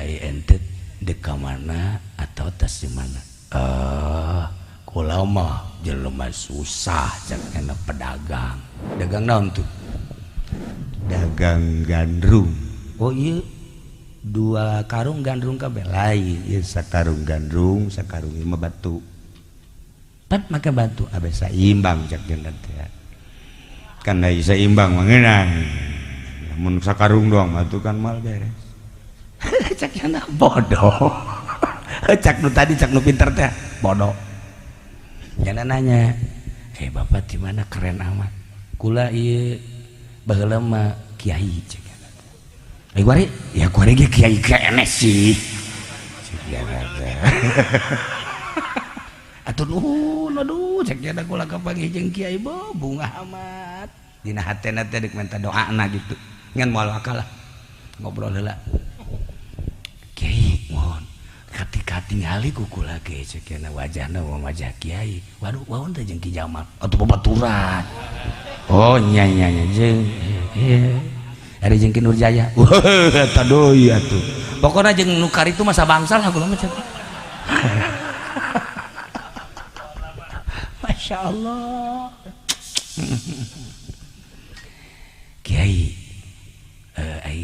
ente deka mana atau tas di mana? Kula mah jelema susah jangan pedagang. Dagang naon tuh? Dagang gandrung. Oh iya, 2 karung gandrung kabeh lain. Ieu sakarung gandrung, sakarung ieu mah batu. Pan make batu Abeh saimbang cak jendean teh. Kan da saimbang mah ngeunang. Mun sakarung doang batu kan mal beres. Cak yana bodoh. Cak nu tadi cak nu pinter teh bodoh. Jangan nanya, bapak di mana keren amat. Kula ieu baheula mah kiai cek. Kuari, ya kuari ge kiai kene sih. Cek ada. Aduh, cek ada kula kapagi jeung kiai bunga amat. Dina hatena teh deuk minta doana gitu. Ngan moal akal lah. Ngobrol heula. Kiai mohon kati-kati ngali kukula ge cek na wajahna wajah kiai. Waduh waon teh jeung Ki Jamal atuh babaturan. Oh nya jeung ari jeung Ki Nurjaya. Eta deui atuh. Pokona jeung nu kari itu masa bangsal aku mah cek. Masya Allah. Kiai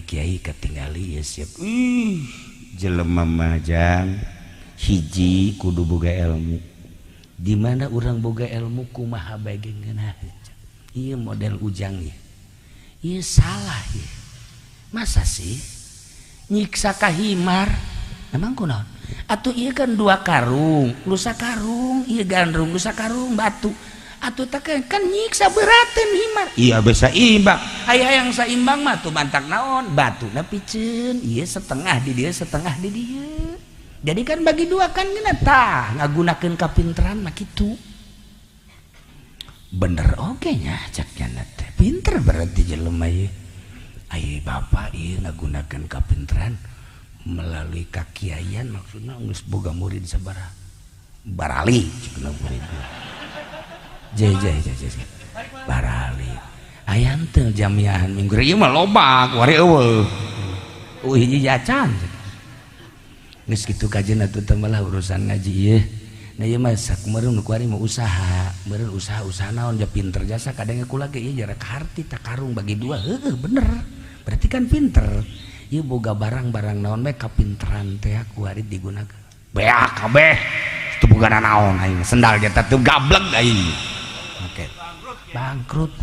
Kiai ketinggali ya siap. Jelema majang hiji kudu boga ilmu. Di mana orang boga ilmu kumaha bae geunah. Ieu model ujang ya. Ieu salah ya. Masa sih nyiksa kahimar? Emang kunaon? Atuh ieu kan 2 karung, lu sakarung, ieu gandrung, lu sakarung batu. Atuh tak kan nyiksa beraten himar. Iya bisa imbang. Aya yang saimbang mah tuh bantak naon, batuna piceun, ieu setengah di dieu, setengah di dieu. Jadi kan bagi 2 kan geuna tah ngagunakeun kapinteran mah kitu. Bener oge nya cak nya teh. Pinter berarti jelema ieu. Ai bapak ieu ngagunakeun kapinteran melalui kakiaian maksudna geus boga murid sabaraha. Barali cenah murid. Jai barali ayan teu jamiahan minggu ieu mah loba kuari eueuh hiji jacan geus kitu kajeuna teh malah urusan ngaji ieu na ieu mah sakumareun kuari mah usaha meureun usaha naon ja pinter jasa kadang kula ge ieu jarak harti tak karung bagi 2 heueuh bener berarti kan pinter ieu boga barang-barang naon we kapinteran teh kuari digunakeun beak kabeh teu boga naon aing sendal jata teu gablek aing. Oke, bangkrut.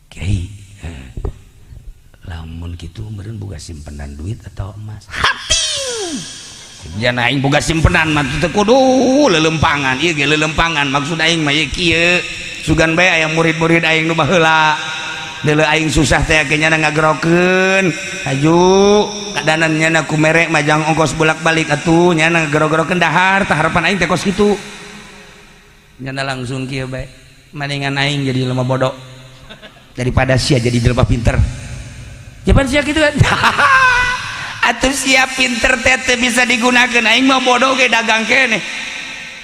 Kiai, lamun gitu meureun boga simpenan duit atau emas? Hati. Jangan aing boga simpenan mah teu kudu lelempangan. Ieu ge lelempangan maksud aing mah ieu kieu. Sugan bae aya murid-murid aing nu baheula. Deuleu aing susah teh nya ngagerokeun. Aju kadanan nya ku merek majang ongkos bolak-balik atuh nya ngagero-gerokeun dahar tah harapan aing teh kos kitu. Nyana langsung kieu bae mendingan aing jadi lemah bodoh daripada sia jadi jelema pinter. Japan sia kitu kan. Atuh sia pinter teh bisa digunakeun aing mah bodoh ge dagang keneh.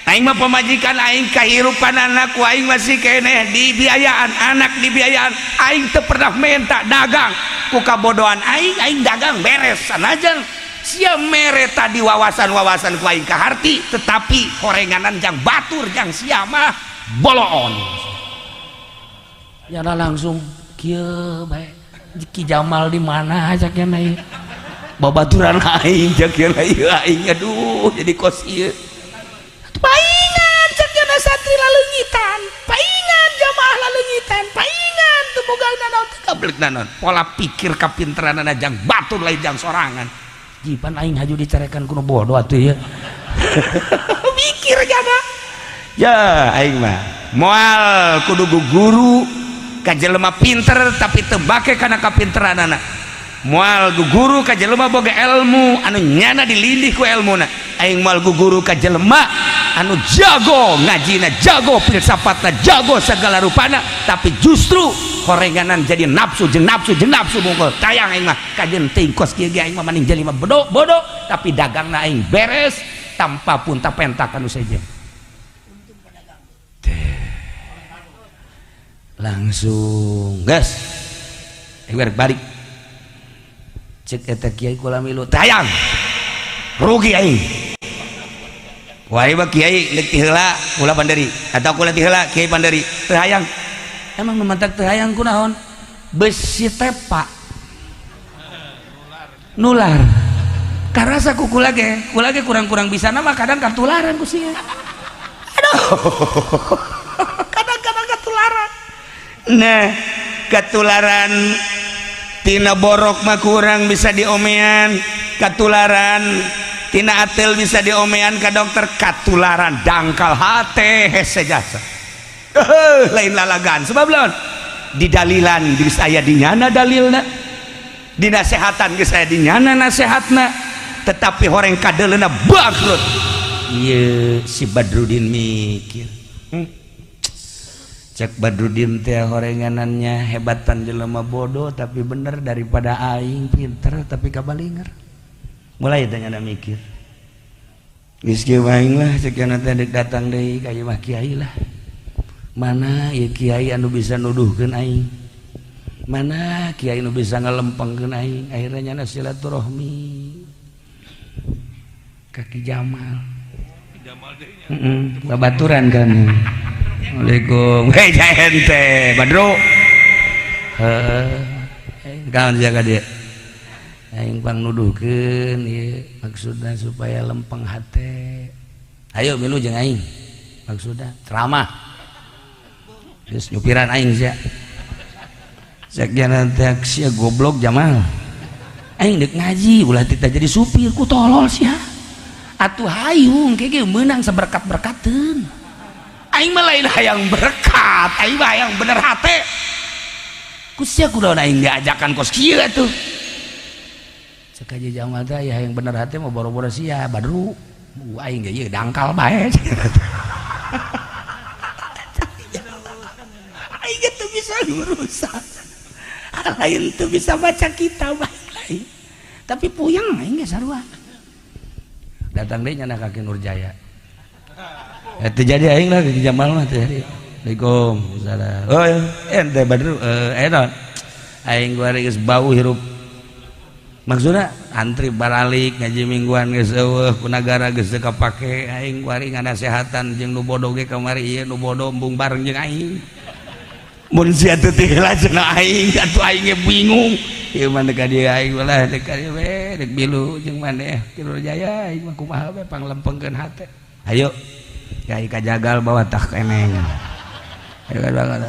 Aing mah pamajikan aing kahirupan anak ku aing masih keneh dibiayaan anak dibiayaan aing teu pernah minta dagang ku kabodohan aing dagang beres sanajan sia mere tadi wawasan-wawasan ku aing kaharti tetapi horenganan jang batur jang sia mah boloon. Yana langsung kieu bae Ki Jamal di mana cak nya ieu. Babaturan aing cak nya ieu aing aduh jadi kos ieu. Paingan cak nya santri laleungitan, paingan jamaah laleungitan, paingan teu boga naon teh gablek naon. Pola pikir kapinteranana jang batur lain jang sorangan. Jipan aing haju dicarekan kuno bodoh atuh ya. Mikir jaga. Ya aing mah moal kudu guru ka jelema pinter tapi teu bake kana kapinteranana. Moal guru ka jelema boga ilmu anu nyana dilindih ku ilmuna. Aing moal guru ka jelema anu jago ngajina, jago filsafatna, jago segala rupana tapi justru horenganan jadi nafsu jeung nafsu bungkul tayang aing mah kajeun teuing kos kieu ge aing mah maning jelema bodoh tapi dagangna aing beres tanpa pun tapentak anu sejen. Langsung gas balik cek eta kiai kula milu tayang rugi aing wah ieu kiai leuk ti heula kula panderi atau kula ti heula kiai panderi teu hayang emang nu mantak teu hayang kunaon besi tepa nular karasa ku kula ge kurang-kurang bisa nama kadang katularan ku sia aduh kadang-kadang katularan nah katularan tina borok mah kurang bisa diomean katularan tina atel bisa diomean ka dokter katularan dangkal hate hese jasa lain lalagan sebab lawan di dalilan geus aya dinyana dalilna di nasehatan geus aya dinyana nasehatna tetapi horeng kadeleuna bangkrut ieu si Badrudin mikir cek Badrudin teh horenganannya hebatan jelema bodoh tapi bener daripada aing pinter tapi kabalinger mulai tanya mikir geus kieu aing lah cek yana teh deuk datang deui ka ieu mah kiai lah mana ieu kiai anu bisa nuduhkeun aing mana kiai anu bisa ngalempengkeun aing akhirnya nyana silaturahmi kaki Jamal babaturan kan Assalamualaikum hei ente Badro kawan jaga dia aing pang nuduhkeun ieu maksudna supaya lempeng hate ayo milu jeung aing maksudna ceramah geus nyupiran aing sia sakjana teh sia goblok Jamal aing deuk ngaji ulah tita jadi supir ku tolol sia atuh hayung kege meunang saberkat-berkateun aing mah lain hayang berkat aing mah hayang bener hate kusia kudaon aing diajakan kos kieu atuh cek aja Jamal teh aya hayang bener hate mah boro-boro sia Badru aing ge ieu dangkal bae aing ge teu bisa ngurusan lain teu bisa baca kitab lain tapi puyeng aing ge sarua datang deui nyana ka Nurjaya itu jadi aing lah ke Jamal mah teh. Assalamualaikum. Salam. Oh ente Badru enon. Aing gua geus bau hirup. Maksudna antri baralik ngaji mingguan geus eueuh ku nagara geus teu kapake aing kuari nganasehatan jeung nu bodoh ge kamari ieu nu bodoh embung bareng jeung aing. Mun sia teu teh lah cenah aing atuh aing ge bingung. Ieu mah deuk ka dieu aing ulah deuk ka dieu we deuk bilu jeung maneh Kiru Jaya aing mah kumaha we panglempengkeun hate. Ayo Kiai kajagal bawa tah keneng. Ayo banget.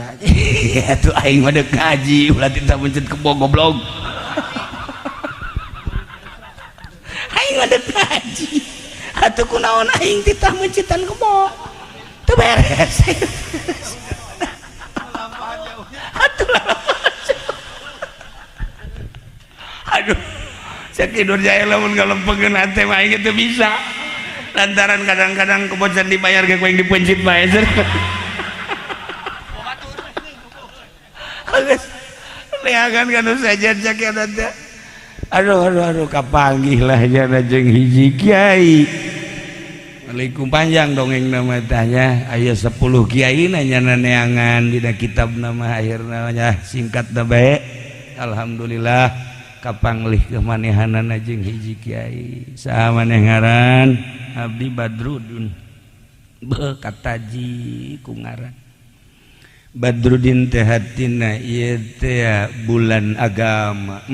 Atuh aing mah deuk ngaji ulah tita mencet kebo goblok. Aing mah deuk ngaji. Atuh kunaon aing tita mencetan kebo. Teu beres. Atuh aduh cek Nurjaya lamun ngalempengkeun hate mah aing teu bisa. Lantaran kadang-kadang kebocan dibayar ke yang dipencit bae leakan kan saja cak ya tante aduh kapanggih lah jana jeung hiji kiai Assalamualaikum panjang dongeng nama tanya aya 10 kiai nanya neangan dina kitab nama akhirna nya singkat na bae alhamdulillah kapanglih kemanehanana jeung hiji kiai saha maneh ngaran Abdi Badrudin kataji ku ngaran Badrudin teh hatina ieu teh bulan agama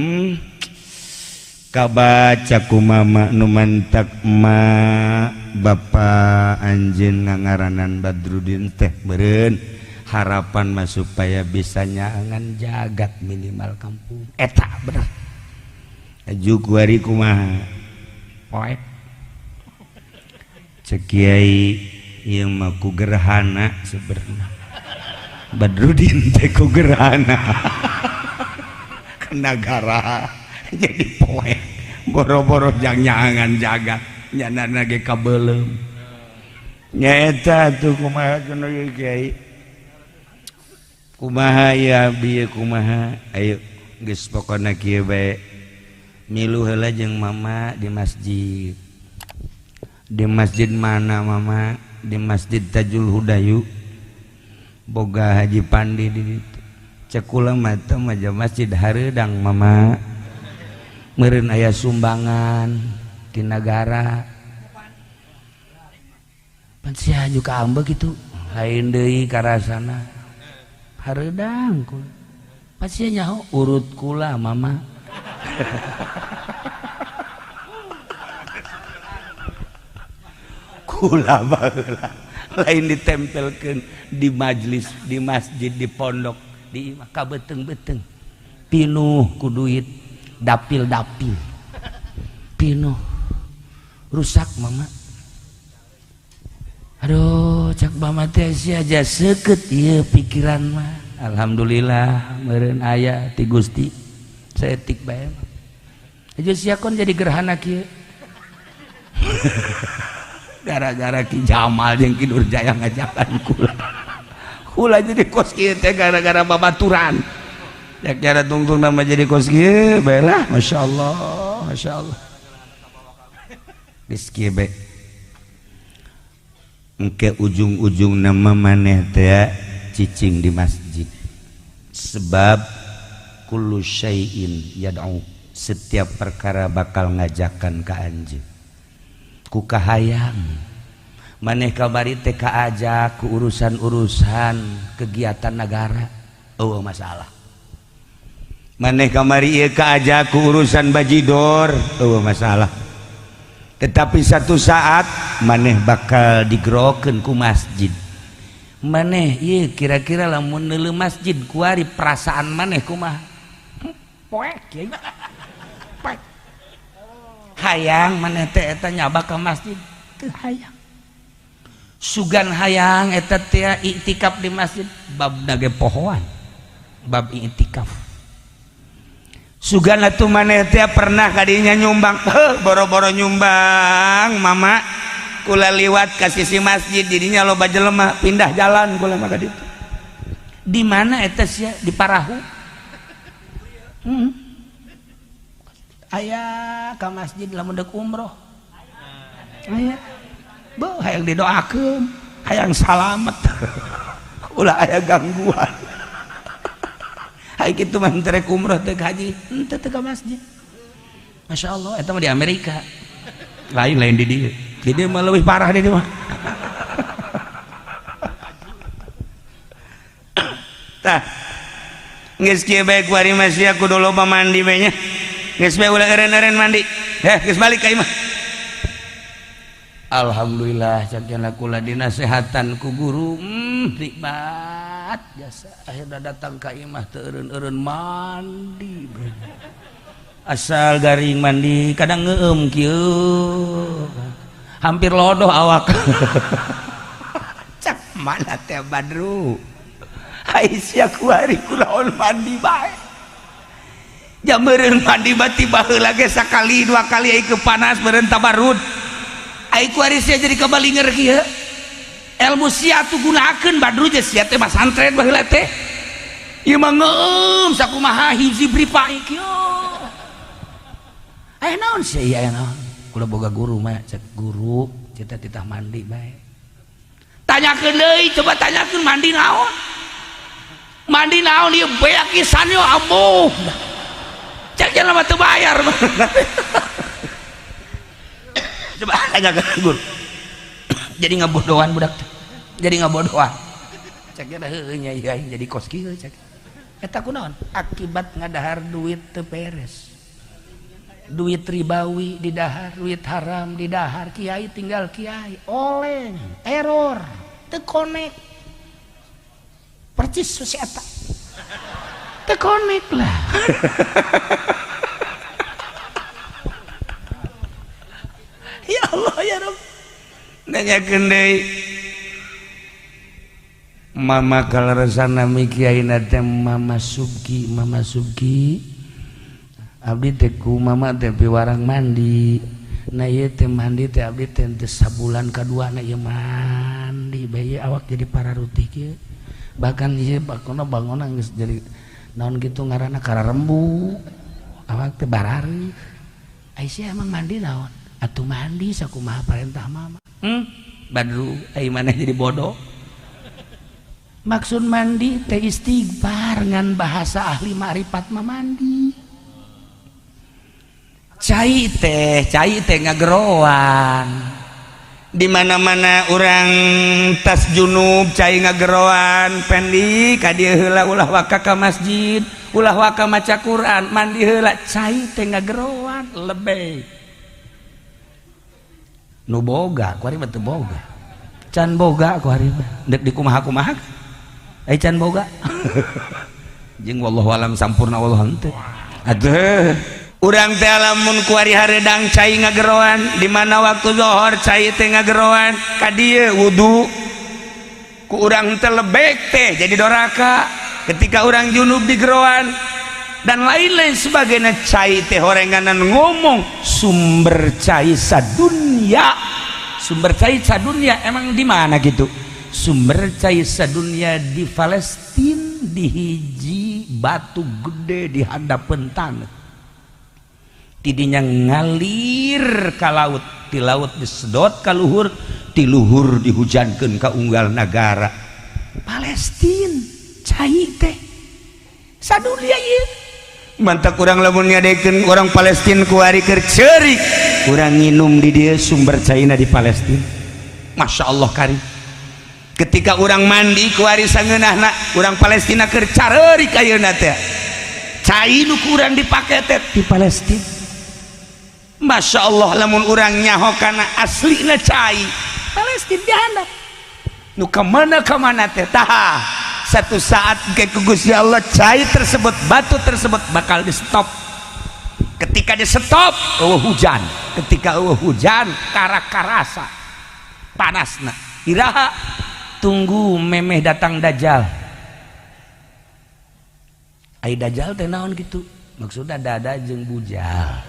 kabaca ku mama nu mantak ma bapa anjeun ngangaranan Badrudin teh beureun harapan mah supaya bisa nyaangan jagat minimal kampung eta bener aju kuari kumaha poek cek kiai ieu mah ku gerhana sebenarnya Badrudin teh ku gerhana ke nagara jadi poek boro-boro jang nyaangan jagat nyanana ge kabeuleum nyaeta tuh kumaha cenah kiai kumaha ya bieu kumaha ayo geus pokona kieu bae milu heula jeung mama di masjid mana mama di masjid Tajul Hudayu boga Haji Pandi di cek kula mah teh masjid hareudang mama meureun aya sumbangan ti negara pan sia haju ka ambek kitu lain deui karasana hareudang kula pan sia nyaho urut kula mama kula baheula lain ditempelkeun di majlis di masjid di pondok di imah kabeuteng-beuteng pinuh ku duit dapil-dapil pinuh rusak mama aduh cak mama teh sia aja seukeut ieu pikiran mah alhamdulillah meureun aya ti Gusti saeutik bae aja sia kon jadi gerhana kieu gara-gara Ki Jamal jeung Ki Nurjaya ngajakan kula jadi kos kieu teh gara-gara babaturan yak cara tungtung nama jadi kos kieu bae lah masyaallah geus kieu bae engke ujung-ujung nama maneh teh cicing di masjid sebab kullu syai'in yad'u setiap perkara bakal ngajakan ka anjeun ku kahayang maneh kabari teh kaajak ku urusan-urusan kegiatan negara eueuh masalah maneh kamari ieu kaajak ku urusan bajidor eueuh masalah tetapi satu saat maneh bakal digerokeun ku masjid maneh ieu kira-kira lamun neuleuh masjid kuari perasaan maneh kumaha poek kieu hayang maneh teh eta nyaba ka masjid teu hayang sugan hayang eta teh iktikaf di masjid babna ge pohoan bab iktikaf sugan atuh maneh teh pernah kadinya nyumbang boro-boro nyumbang mama kula liwat ka sisi masjid didinya loba jelema pindah jalan kula mah ka ditu di mana eta sia di Parahu aya ka masjid lamun deuk umroh aya beuh hayang didoakeun hayang salamet ulah aya gangguan hay kitu mah rek umroh teh haji henteu teh ka masjid masyaallah eta mah di Amerika lain di dieu mah leuwih parah di dieu mah tah geus kieu bae kuari mah sia kudu loba mandi bae nya geus bae ulah eureun-eureun mandi geus balik ka imah alhamdulillah cakna kula dinasehatan ku guru nikmat jasa akhirna datang ka imah teu eureun-eureun mandi asal garing mandi kadang ngeueum kieu hampir lodoh awak cak mana teh Badru Aisyah kuari kulaon mandi bae jam meureun mandi bati baheula ge sakali dua kali ai ke panas meureun tabarrud ai kuari sia jadi kabalinger kieu ilmu sia tu gunakeun Badru je sia teh pasantren baheula teh ieu mah ngeueum sakumaha hiji bripai kieu aya naon sia ieu aya naon kula boga guru mah cek guru kita titah mandi bae tanyakeun deui coba tanyakeun mandi naon ieu beak pisan yo ambuh cek jalan mah teu bayar coba tanyakeun guru jadi ngabodohan budak jadi ngabodohan cek heueuh nya jadi kos kieu cek eta kunaon akibat ngadahar duit teu beres duit ribawi di dahar duit haram di dahar kiai tinggal kiai oleng error teu connect percis si eta teu connect lah ya Allah ya Rabb nanyakeun deui mama kalaresana mi kiaina teh mama Subki abdi teh ku mama teh piwarang mandi na ieu teh mandi teh abdi teh sabulan kaduana ieu mandi bae awak jadi pararutih kieu bahkan ieu bangunna geus jadi naon kitu ngaranna kararembu awak teh barari Aisyah emang mandi naon atuh mandi sakumaha parentah mama Badru ai maneh jadi bodoh maksud mandi teh istighfar ngan bahasa ahli makrifat mah mandi cai teh ngageroan di mana-mana orang tas junub cai ngageroan pendi ka dieu heula ulah waka ka masjid ulah waka maca Quran mandi heula cai teh ngageroan lebih nu boga ku ari teu boga can boga ku ari dek dikumaha-kumaha can boga jeung wallahu alam sampurna wallahu henteu aduh urang teh lamun ku ari hareudang cai ngageroan di mana waktu zuhur cai teh ngageroan ka dieu wudu ku urang teh lebek teh jadi doraka ketika urang junub di geroan dan lain-lain sebagainya cai teh horenganan ngomong sumber cai sadunya emang di mana gitu sumber cai sadunya di Palestina di hiji batu gede di hadapan tanah tidinya ngalir ka laut ti laut disedot ka luhur ti luhur dihujankeun ka unggal negara Palestina cai teh sadunya ieu mantap urang lamun ngadekeun orang Palestina ku ari keur ceurik urang nginum di dieu sumber caina di Palestina Masya Allah karim ketika urang mandi ku ari sangeunahna urang Palestina keur careurik ayeuna teh cai nu kurang dipake teh di Palestina Masya Allah lamun urang nyaho kana aslina cai Palestina dihandap nu kemana teh tah satu saat ke Gusti Allah cai tersebut batu tersebut bakal di stop ketika di stop hujan ketika hujan karasa panasna iraha tunggu memeh datang dajjal ai dajjal teh naon gitu maksudna dada jeung bujal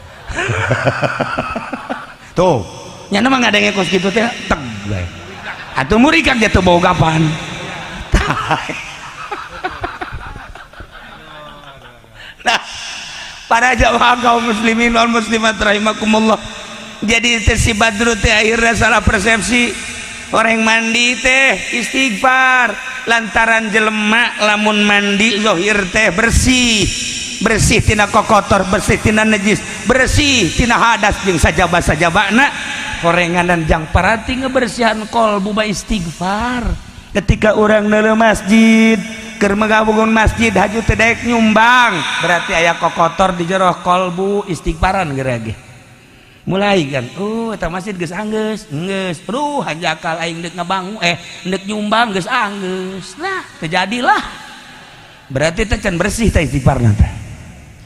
tuh nyana mah ngadenge kos kitu teh teg bae atuh murikak dia teu boga pan nah para jamaah kaum muslimin wal muslimat rahimakumullah jadi si Badru teh akhirnya salah persepsi orang mandi teh istighfar lantaran jelema lamun mandi zahir teh bersih tina kokotor bersih tina najis bersih tina hadas jeung sajaba-sajabana horenganan jang parati ngebersihan kolbu ba istighfar ketika orang neuleuh masjid keur megabungun masjid haju teh daek nyumbang berarti aya kokotor di jero kolbu istighfaran geura ge mulai kan eta masjid geus anggeus hanjakal aing deuk ngabangun deuk nyumbang geus anggeus nah terjadilah berarti teh can bersih teh istighfarna teh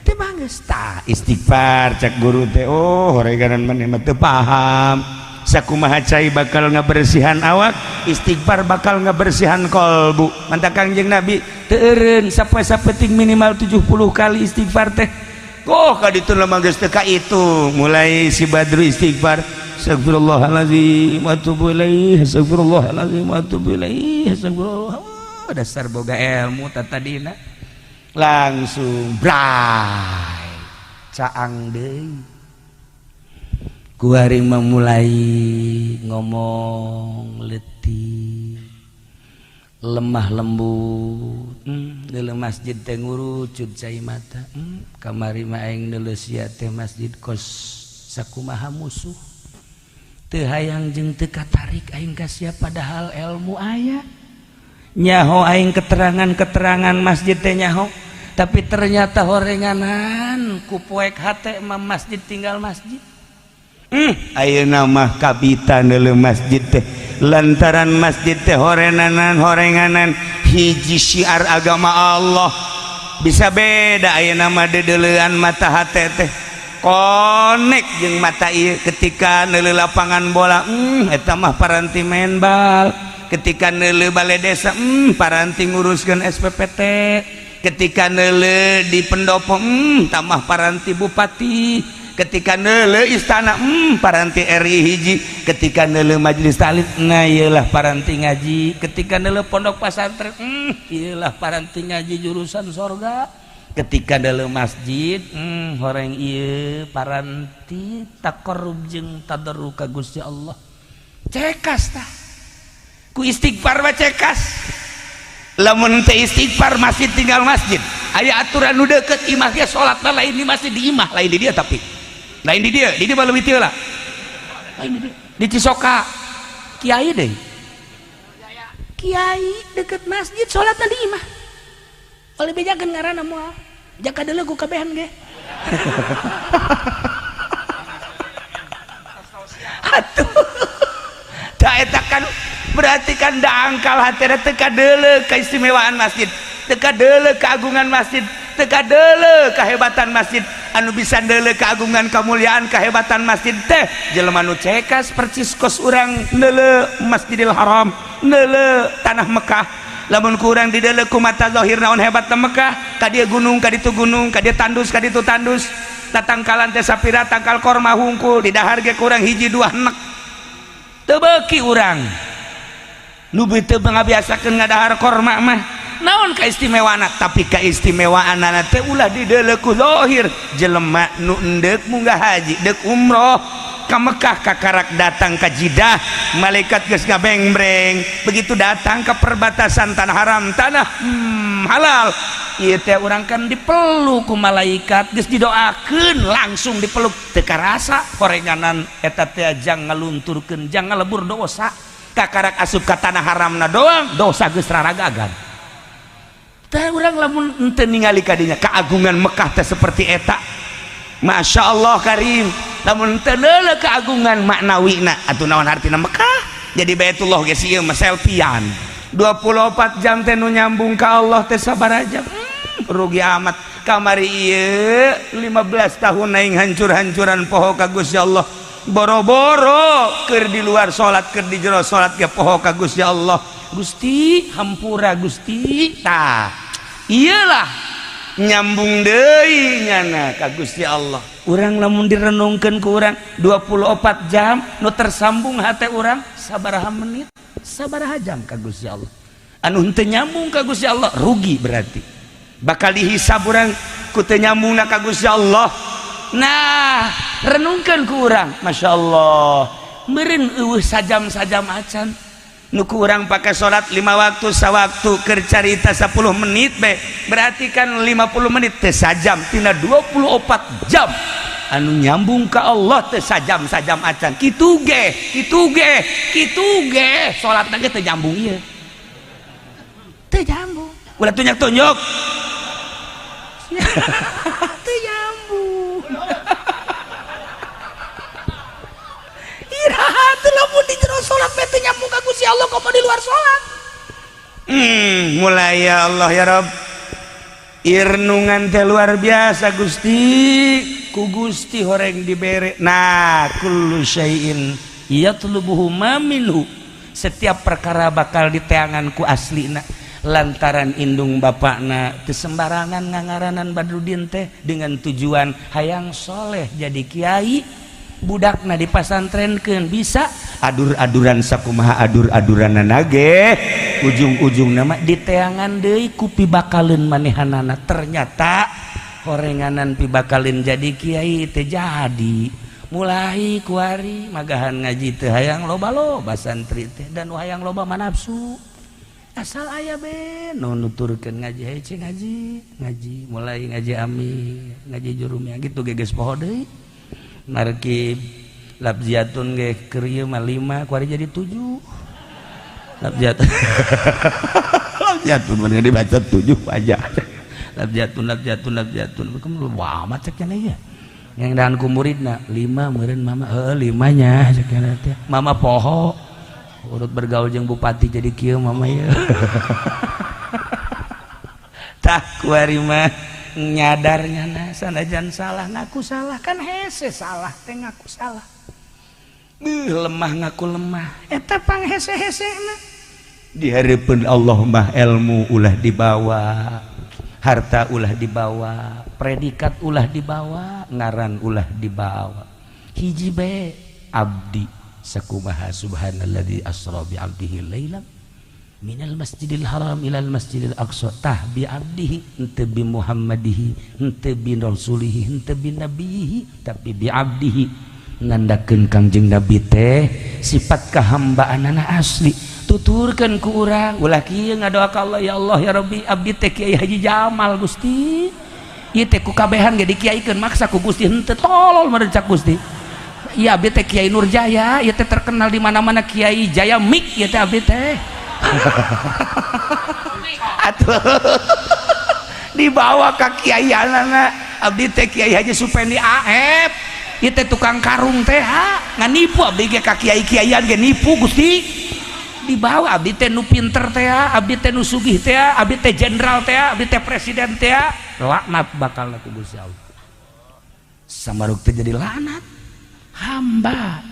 teh banggeus tah istighfar cek guru teh horenganan maneh mah teu paham sakumaha cai bakal ngabersihan awak istighfar bakal ngabersihan kolbu mantap Kangjeng Nabi teu eureun sapoe-sapeting minimal 70 kali istighfar teh ka ditu lemah geus teu ka itu mulai si Badru istighfar astagfirullahalazim wa atubu ilaih astagfirullahalazim wa atubu ilaih astagfirullah dasar boga ilmu tatadina langsung bray caang deui ku ari memulai ngomong letih lemah lembut deuleu masjid teh ngurucut cai mata kamari mah aing deuleu sia teh masjid kos sakumaha musuh teu hayang jeung teu katarik aing ka sia padahal ilmu aya nyaho aing keterangan masjid teh nyaho tapi ternyata horenganan ku poek hate mah masjid tinggal masjid ayeuna mah kabita neuleuh masjid teh lantaran masjid teh horenganan hiji syiar agama Allah bisa beda ayeuna mah dedeleuan mata hate teh konek jeung mata ieu ketika neuleuh lapangan bola eta mah paranti main bal ketika neuleuh balai desa paranti nguruskeun SPPT ketika neuleuh di pendopo tamah paranti bupati ketika neuleuh istana paranti RI hiji ketika neuleuh majelis taklim nah ieulah paranti ngaji ketika neuleuh pondok pesantren ieulah paranti ngaji jurusan sorga ketika neuleuh masjid horeng ieu paranti taqarrub jeung tadarruk ka Gusti Allah cekas tah ku istighfar mah cekas lamun teu istighfar masjid tinggal masjid aya aturan nu deukeut imah ge salatna lain di masjid di imah lain di dia tapi lain di dia leuwih teu lah lain di dia di Cisoka kiai deh kiai deket masjid sholat tadi mah oleh bejakeun ngaranna moal jaka deuleu ku kabehan ge atuh da eta kan berarti kan da angkal hatena teu kadeuleu keistimewaan masjid teu kadeuleu keagungan masjid teu kadeuleu kahebatan masjid anu bisa deuleu keagungan kemuliaan kahebatan masjid teh jelema nu cekas percis kos urang deuleu Masjidil Haram deuleu tanah Mekah lamun ku urang di deuleu ku mata zahir naon hebatna Mekah ka dieu gunung ka ditu gunung ka dieu tandus ka ditu tandus tatangkalan teh sapira tangkal korma hungkul di dahar ge kurang hiji dua nek teu beuki urang nu teu ngabiasakeun ngadahar korma mah naon kaistimewaana tapi kaistimewaanna teh ulah di deuleu ku zahir jelema nu endek munggah haji deuk umroh ka Mekah kakarak datang ka Jidah malaikat geus ngabeng-breng begitu datang ke perbatasan tanah haram tanah halal ieu teh urang kan dipeluk ku malaikat geus didoakeun langsung dipeluk teu karasa horenganan eta teh jang ngalunturkeun jang ngalebur dosa kakarak asup ka tanah haramna doang dosa geus raragagan teh urang lamun teu ningali kadinya keagungan Mekah teh seperti eta Masya Allah Karim lamun teu deuleu keagungan maknawina atuh naon artina Mekah jadi Baitullah geus ieu mah selfian 24 jam teh nu nyambung ka Allah teh sabaraha jam rugi amat kamari ieu 15 tahun aing hancur-hancuran poho ka Gusti Allah boro-boro keur di luar salat keur di jero salat ge poho ka Gusti Allah Gusti hampura Gusti tah iyalah nyambung deui nyana ka Gusti Allah urang lamun direnungkeun ku urang 24 jam nu tersambung hate urang sabaraha menit sabaraha jam ka Gusti Allah anu henteu nyambung ka Gusti Allah rugi berarti bakal dihisab urang ku teu nyambungna ka Gusti Allah nah renungkeun ku urang Masya Allah meureun eueuh sajam-sajam acan nuku urang pakai sholat 5 waktu sawaktu keur carita 10 menit be berarti kan 50 menit teh sajam tina 24 jam anu nyambung ka Allah teh sajam-sajam acan kitu ge sholatna ge teu nyambung ieu teu nyambung ulah tunjuk teu nyambung iraha teu lamun di jero salat teh nyambung ka Gusti Allah komo di luar salat mulai ya Allah ya Rabb irnungan teh luar biasa Gusti ku Gusti horeng dibere nah kullu syai'in yatlubuhu ma minhu setiap perkara bakal diteangan ku aslina lantaran indung bapakna teu sembarangan ngangaranan Badrudin teh dengan tujuan hayang soleh jadi kiai budakna dipasantrenkeun bisa adur-aduran sakumaha adur-aduranana ge ujung-ujung nama diteangan deui ku pibakaleun manehanana ternyata horenganan pibakaleun jadi kiai teh jadi mulai kuari magahan ngaji teh hayang loba-loba santri teh dan hayang loba manapsu asal aya be nu nuturkeun ngaji hece ngaji mulai ngaji ami ngaji jurumnya gitu geges poho deui markib labziatun ge keur ieu mah 5 kuari jadi 7 labziatun labziatun mah dibaca 7 aja labziatun bekum wah amat cek cenah ieu yang dahan ku muridna 5 meureun mama 5 nya cek cenah teh mama poho urut bergaul jeung bupati jadi kieu mama ieu tah kuari mah nyadarnya sanajan salah ngaku salah kan hese salah teh ngaku salah lemah ngaku lemah eta pang hese-hesena di hareupeun Allah mah ilmu ulah dibawa harta ulah dibawa predikat ulah dibawa ngaran ulah dibawa hiji bae abdi sakumaha subhanalladzi asra bi abdihi lailan minal masjidil haram ilal masjidil aqsa tah bi abdihi henteu bi muhammadihi henteu bi rasulihi henteu bi nabihi tapi bi abdihi nandakeun kangjeng nabi teh sifat kahambaanana asli tuturkeun ku urang ulah kieu ngadoa ka Allah ya Allah ya Rabbi abdi teh Kiai Haji Jamal Gusti ieu teh ku kabehan ge dikiaikeun maksa ku Gusti henteu tolol meureun cak Gusti. Iya abdi teh Kiai Nurjaya, ieu teh terkenal di mana-mana Kiai Jaya Mik ieu teh abdi teh. Atuh dibawa ka kiaianana abdi teh Kiai Haji Supendi Aep. Ieu teh tukang karung teh ngan nipu abdi ge ka kiai-kiaian ge nipu Gusti. Dibawa abdi teh nu pinter teh abdi teh nu sugih teh abdi teh jenderal teh abdi teh presiden teh laknat bakal ku Gusti Allah. Samaruk teh jadi lanat hamba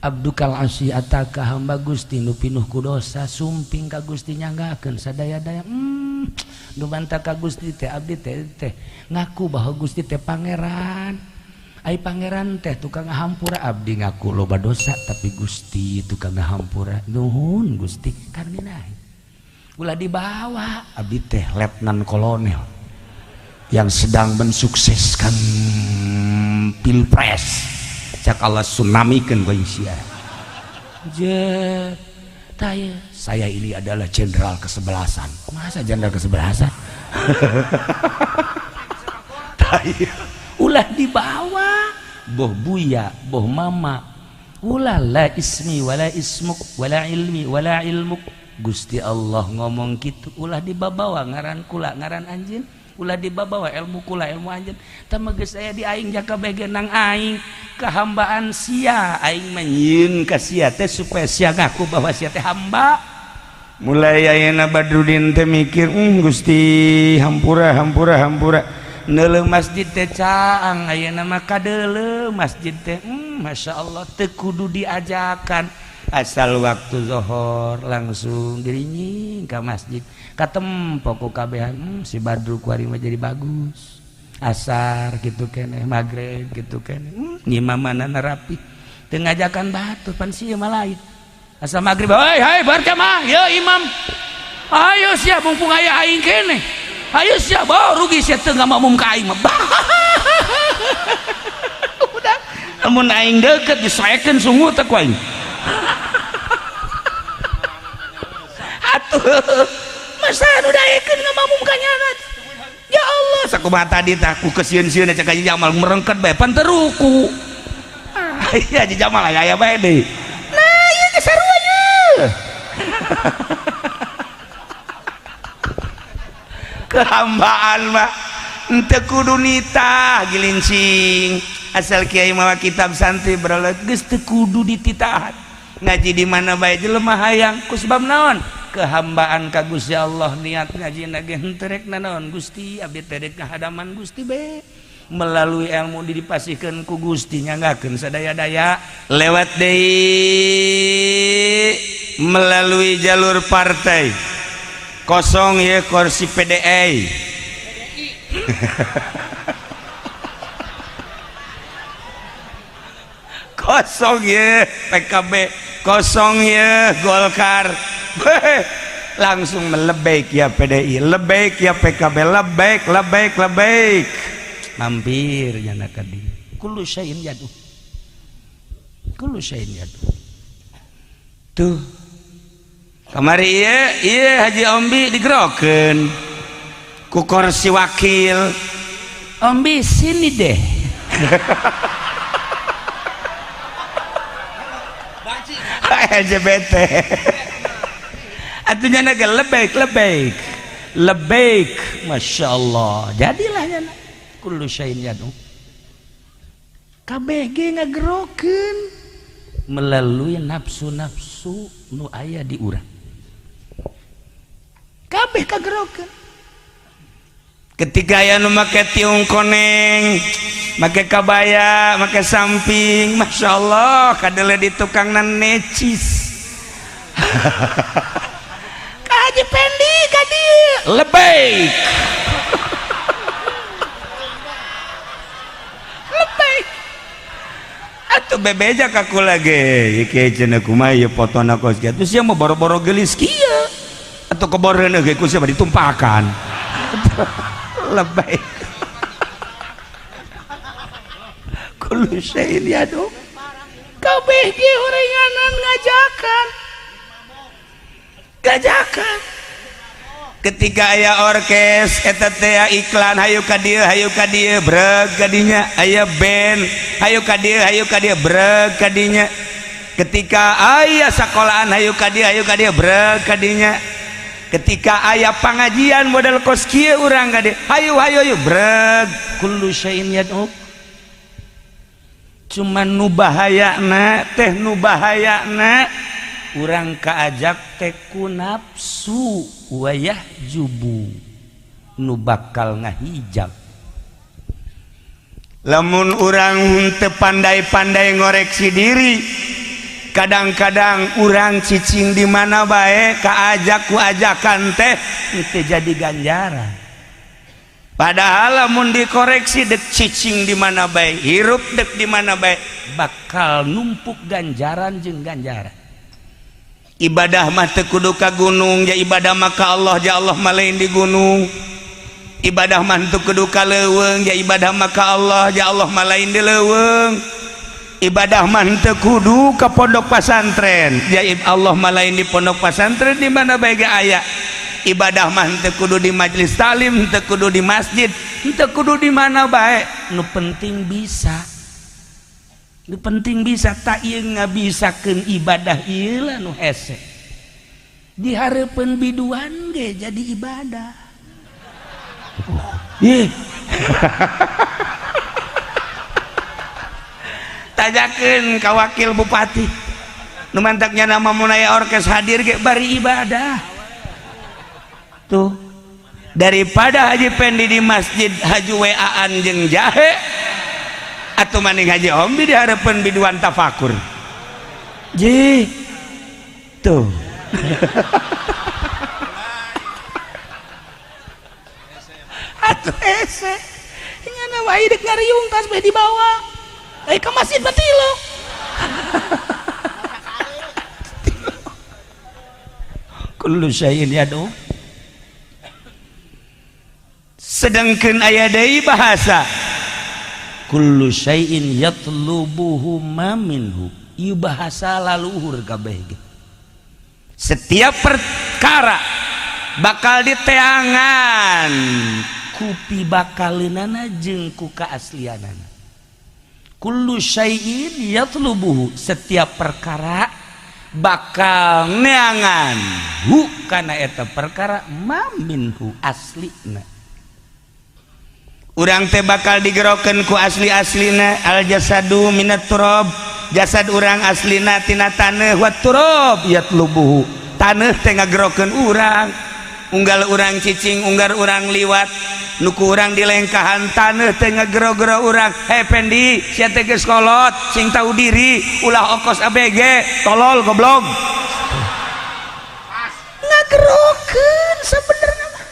abdukal asyata ka hamba Gusti nu pinuh ku dosa sumping ka Gusti nyanggakeun sadaya-daya nu bantah ka Gusti teh abdi teh ngaku bahwa Gusti teh pangeran. Ai pangeran teh tukang ngahampura abdi ngaku loba dosa tapi Gusti tukang ngahampura nuhun Gusti karminahi. Ulah dibawa abdi teh letnan kolonel yang sedang mensukseskan pilpres cak Allah tsunamikeun ku sia. Je taya saya ini adalah jenderal kesebelasan. Masa jenderal kesebelasan? Taya ulah dibawa boh buya boh mama ulah la ismi wala ismuk wala ilmi wala ilmuk Gusti Allah ngomong gitu ulah dibawa ngaran kula ngaran anjeun ulah dibawa ilmu kula ilmu anjeun tah geus aya di aing jaka bege nang aing kehambaan sia aing menyieun ka sia teh supaya sia ngaku bahwa sia teh hamba. Mulai ayeuna Badrudin teh mikir Gusti hampura neuleuh masjid teh caang ayeuna mah kadeuleuh masjid teh Masya Allah teu kudu diajakan asal waktu zuhur langsung dirinying ka masjid katempo ku kabehan si Badru kuari mah jadi bagus asar gitu keneh magrib gitu keneh ngimamanana rapi teu ngajakan batu pan sieu mah lain asal magrib hai berjamaah ya imam ayo sia mumpung aya aing keneh ayo siap bawa rugi siap tengah makmum ka aing mah udah amun aing deket disoekeun sungu teh ku aing atuh masa nu daekeun ngamakmum ka nyana ya Allah sakumaha tadi tah ku kesieun-sieun cek Haji Jamal merengket bae pan teu ruku aya Haji Jamal aya bae deui nah ieu ge saruanya kehambaan mah ente kudu nitah gilincing asal kiai mawa kitab santri beralat geus teu kudu dititahan ngaji di mana bae jelema hayang ku sebab naon kehambaan ka Gusti Allah niat ngajina ge henteu rek naon Gusti abdi teh rek ngahadaman Gusti bae melalui ilmu dipasihkeun ku Gusti nyanggakeun sadaya-daya lewat deui melalui jalur partai kosong ya kursi PDI kosong ya PKB kosong ya Golkar langsung melebek ya PDI lebek ya PKB lebek mampir jana kadi kullu syai'in yadu tuh kamari iya Haji Ombi digerokeun ku kursi wakil Ombi sini deh LGBT atunya naga lebek Masya Allah jadilah jana kullu syai'in yadu kabeh ge ngagerokeun melalui nafsu-nafsu nu aya di urang kabeh kagerokeun ketika aya nu make tiung koneng make kabaya make samping Masya Allah kadele di tukang nan necis ka Haji Pendi ka dieu lebek atuh bebeja ka kula ge ieu cenah kumaha ieu fotona kos kieu sia mah boro-boro geulis kieu atau keboreun ge ku sia ditumpakan lebay kullu syai'in yadu kabeh ge horenganan ngajakan ketika aya orkes eta teh iklan hayu ka dieu breg kadinya aya band hayu ka dieu breg kadinya ketika aya sekolahan hayu ka dieu breg kadinya ketika aya pangajian model kos kieu urang ka dieu hayu breg kullu syai'in yad'u cuman nu bahayana teh urang kaajak teh ku nafsu wayah jubu nu bakal ngahijab lamun urang teu pandai-pandai ngoreksi diri kadang-kadang urang cicing di mana bae kaajak ku ajakan teh teu jadi ganjaran padahal lamun dikoreksi dek cicing di mana bae hirup dek di mana bae bakal numpuk ganjaran jeung ganjaran ibadah mah teu kudu ka gunung ya ibadah mah ka Allah ja Allah mah lain di gunung ibadah mah teu kudu ka leuweung ya ibadah mah ka Allah ja Allah mah lain di leuweung ibadah mah teu kudu ka pondok pesantren ya Allah mah lain di pondok pesantren di mana bae ge aya ibadah mah teu kudu di majelis talim teu kudu di masjid teu kudu di mana bae nu penting bisa tak ieu ngabisakeun ibadah ieu lah nu hese dihareupeun biduan ge jadi ibadah tajakeun ka wakil bupati nu mantaknya nama mun aya orkes hadir ge bari ibadah tuh daripada haji pendi di masjid haji waan jeung jahe atau maning haji ombi diharapkan biduan tafakur tuh atuh ese ingana wae dek ngariung tas bae di bawah ke masjid batilo kullu syai'in yad'u sedengkeun aya deui bahasa kullu syai'in yatlubuhu ma minhu ieu bahasa laluhur kabeh setiap perkara bakal diteangan ku pibakaleunana jeung ku kaaslianana kullu syai'in yatlubuhu setiap perkara bakal neangan hu kana eta perkara ma minhu aslina urang teh bakal digerokeun ku asli-aslina al jasadu minat turab jasad urang aslina tina taneuh wat turab yatlubuhu taneuh teh ngagerokeun urang unggal urang cicing unggar urang liwat nuku urang di lengkahan taneuh teh ngagero-gero urang pendi sia teh geus kolot sing tahu diri ulah okos ABG tolol goblok ngagerokeun sabenerna mah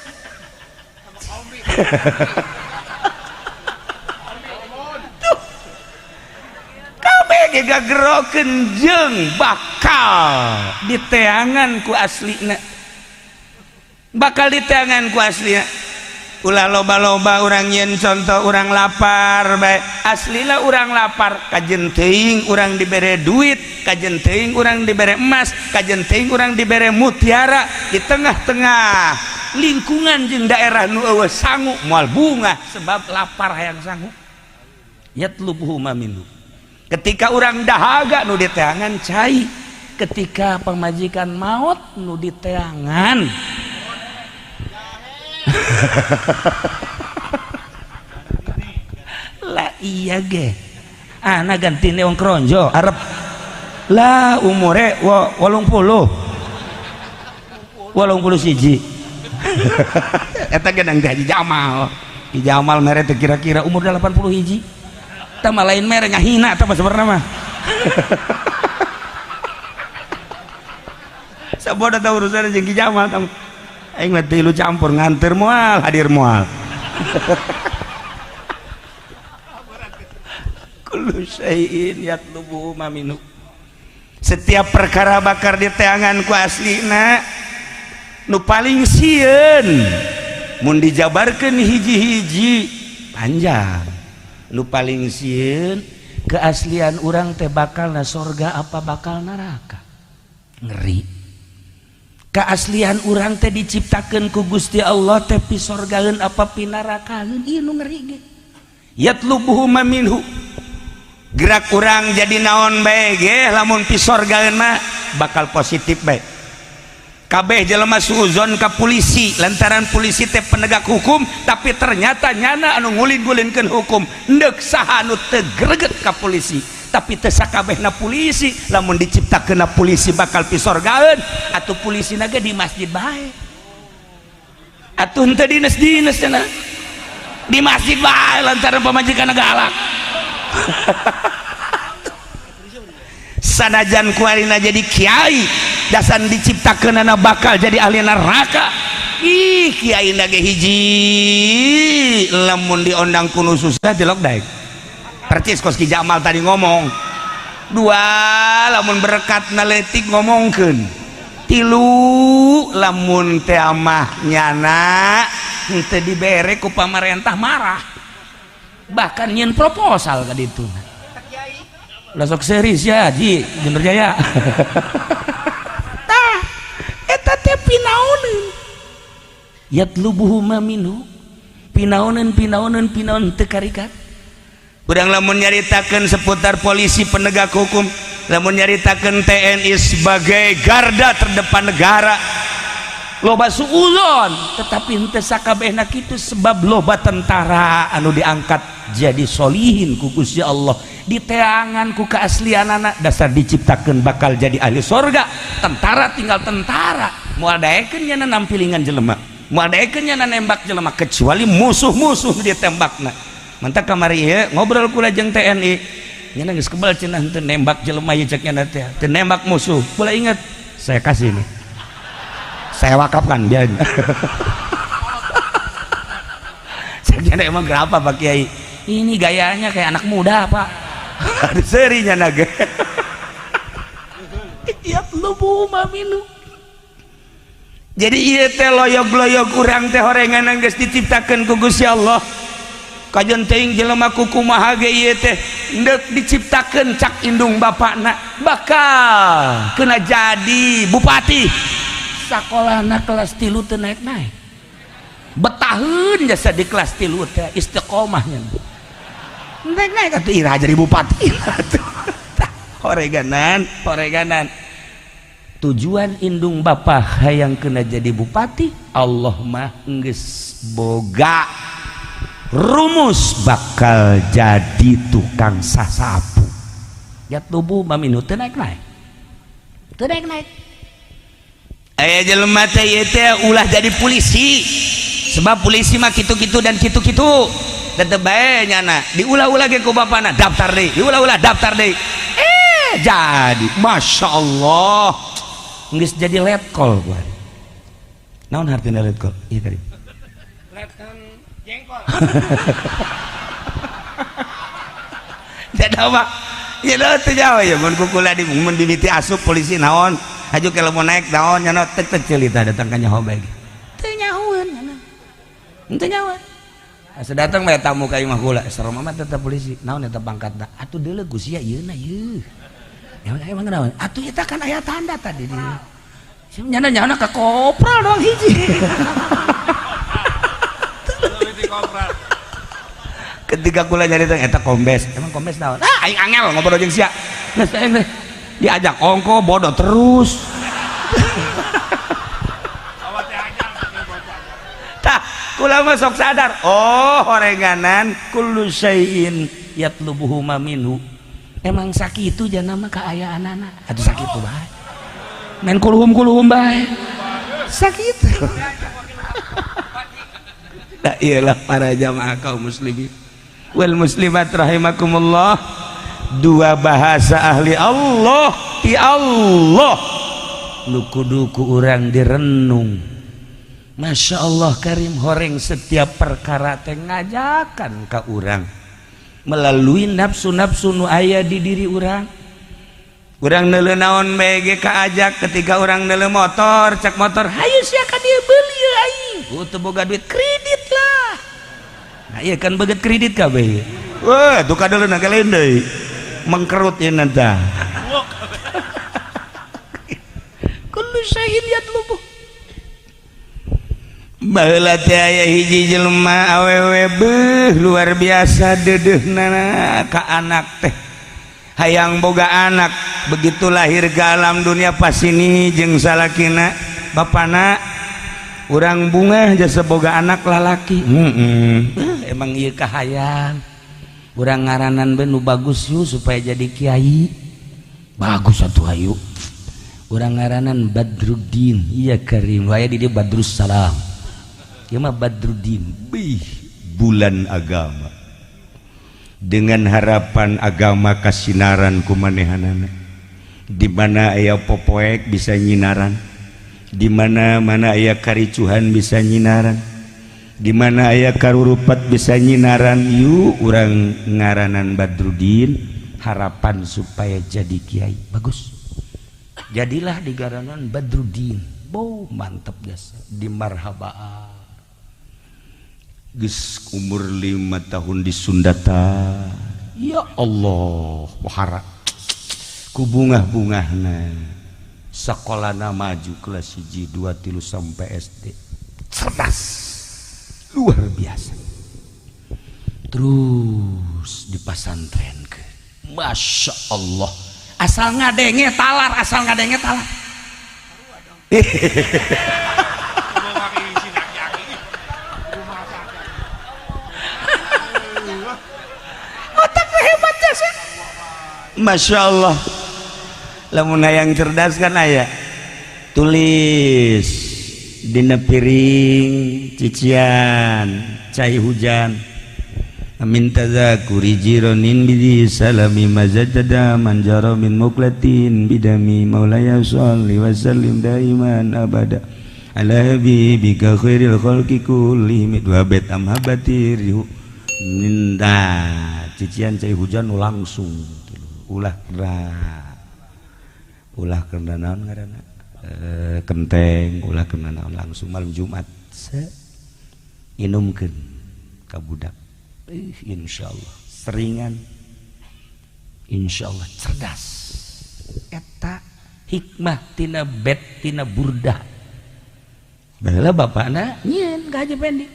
gagerokeun jeung bakal diteangan ku aslina bakal diteangan ku aslina ulah loba-loba urang yen contoh urang lapar bae aslina urang lapar kajen teuing urang dibere duit kajen teuing urang dibere emas kajen teuing urang dibere mutiara di tengah-tengah lingkungan jeung daerah nu eueuh sangu moal bunga sebab lapar hayang sangu yatlubuhu ma minhu ketika orang dahaga nu diteangan cai ketika pemajikan maut nu diteangan lah iya ge ana ganti neong kronjo arep lah umure 81 eta gedang Haji Jamal Haji Jamal mere teh kira-kira umur 80 hiji tama lain mere ngahina tama sebenarnya mah saboda tahu urusan jeung Ki Jamal tam aing mah teh lu campur nganter moal hadir moal kullu syai'in yatlubu ma minhu setiap perkara bakar diteangan ku aslina nu paling sieun mun dijabarkeun hiji-hiji panjang nu paling sieun keaslian urang teh bakal na sorga apa bakal neraka ngeri keaslian urang teh diciptakeun ku Gusti Allah teh pi sorgaeun apa pi narakaeun ieu nu ngeri ge yatlubuhu minhu gerak urang jadi naon bae ge lamun pi sorgaeun mah bakal positif bae kabeh jelema suuzon ka polisi lantaran polisi teh penegak hukum tapi ternyata nyana anu ngulin-ngulinkeun hukum neuk saha anu teu greget ka polisi tapi teu sakabehna polisi lamun diciptakeunna polisi bakal pi sorgaeun atuh polisina ge di masjid bae atuh henteu dinas-dinas cenah di masjid bae lantaran pamajikanna galak sanajan kuarina jadi kiai dasan diciptakeunana bakal jadi ahli neraka ih kiai ge hiji lamun diondang ku nu susah dilok daek percis kos Ki Jamal tadi ngomong dua lamun berkat naletik ngomongkeun tilu lamun teh amah nyana henteu dibere ku pamarentah marah bahkan nyeun proposal ka ditu lasok series ya Ji bener jaya tah eta teh pinaoneun yatlubuhu minhu pinaoneun teu karikat urang lamun nyaritakeun seputar polisi penegak hukum lamun nyaritakeun TNI sebagai garda terdepan negara loba suuzon tetapi henteu sakabehna kitu sebab loba tentara anu diangkat jadi solihin ku Gusti Allah diteangan ku keaslianana dasar diciptakeun bakal jadi ahli sorga tentara tinggal tentara moal daekeun nya nampilingan jelema moal daekeun nya nembak jelema kecuali musuh-musuh ditembakna mantap kamari ieu ngobrol kula jeung TNI nya geus kebal cenah henteu nembak jelema ieu cek nya teh teu nembak musuh kula inget saya kasih nih saya wakafkan dia saya emang kenapa Pak Kiai ini gayanya kayak anak muda Pak ada serinya naga yatlubu minhu jadi ieu teh loyog-loyog urang teh horengan geus diciptakeun ku Gusti Allah kajen teuing jelema kumaha ge ieu teh neuk diciptakeun cak indung bapakna bakal kena jadi bupati sakolahna kelas 3 teu naik-naik betaheun jasa di kelas 3 teh istiqomahnya naik-naik atuh ira jadi bupati horeganan tujuan indung bapa hayang kena jadi bupati Allah mah geus boga rumus bakal jadi tukang sasapu yatlubu minhu teu naik-naik aya jelema teh ieu teh ulah jadi polisi sebab polisi mah kitu-kitu dan kitu-kitu tetep bae nyana diulah-ulah ge ku bapana daftar deui diulah-ulah daftar deui jadi Masya Allah geus jadi letkol gua naon hartina letkol ieu tadi letkan jengkol jadi apa ieu teh jawa ya mun kukula di mun dimiti asup polisi naon aju kalau mau naik naon nyana tek cerita datang ka nyaho bae teu nyahoeun nyana henteu nyahoeun asa datang bae tamu ka imah kula sareng mah tetep polisi naon eta pangkatna atuh deuleu Gus sia ieuna ieu emang naon atuh eta kan aya tanda tadi di nyana nyana ka kopral doang hiji ketika kula nyarita eta kombes emang kombes naon aing angel ngobrol jeung sia geus aing teh diajak ongko bodoh terus tah kula mah sok sadar oh horenganan kullu syai'in yatlubuhu minhu emang sakitu jangan mah kaayaanana atuh sakitu bae main kuluhum bae sakitu la iyalah para jamaah kaum muslimin wal muslimat rahimakumullah dua bahasa ahli Allah ya Allah nu kudu ku urang direnung Masya Allah Karim horeng setiap perkara teh ngajakan ka urang melalui nafsu-nafsu nu aya di diri urang neuleuh naon bae ge kaajak ketika urang neuleuh motor cek motor hayu sia ka dieu beuli aing teu boga duit kredit lah nah ieu kan beget kredit kabeh wah tuh kadeuleuh ge lain deui mengkerut ya nanti kullu syai'in yatlubuh baheula teh aya hiji jelema awewe beuh luar biasa dedehnana ka anak teh hayang boga anak begitu lahir ke alam dunia pas ini jeung salakina bapana urang bunga jasa boga anak lalaki emang ieu kahayang urang ngaranan nu bagus yuk supaya jadi kiai bagus atuh hayu urang ngaranan Badruddin iya Karim aya di dieu Badrus Salam ieu mah Badruddin bulan agama dengan harapan agama kasinaran kumanehanana di mana aya popoek bisa nyinaran di mana aya karicuhan bisa nyinaran di mana aya karurupat bisa nyinaran yuk urang ngaranan Badruddin harapan supaya jadi kiai bagus jadilah digaranan Badruddin mantap biasa di marhabaan geus umur 5 tahun di Sundata ya Allah wahara ku bungah-bungahna sekolahna maju kelas 1 2 3 sampai SD cerdas luar biasa terus di pasantren ke Masya Allah asal ngadenge talar Masya Allah lamun hayang cerdas kan aya tulis dina piring cician cai hujan amin tazakuri jironin bidi salami mazadada manjaro min muklatin bidami maulaya sholli wa sallim daiman abada ala habibika khairil khalqi kullihim wa bet amhabati minta cician cai hujan langsung ulah naon ngaranna kenteng ulah kena naon langsung malam Jumat inumkeun ka budak insyaallah seringan insyaallah cerdas eta hikmah tina bet tina burdah baheula bapana nyieun ka Haji Pendi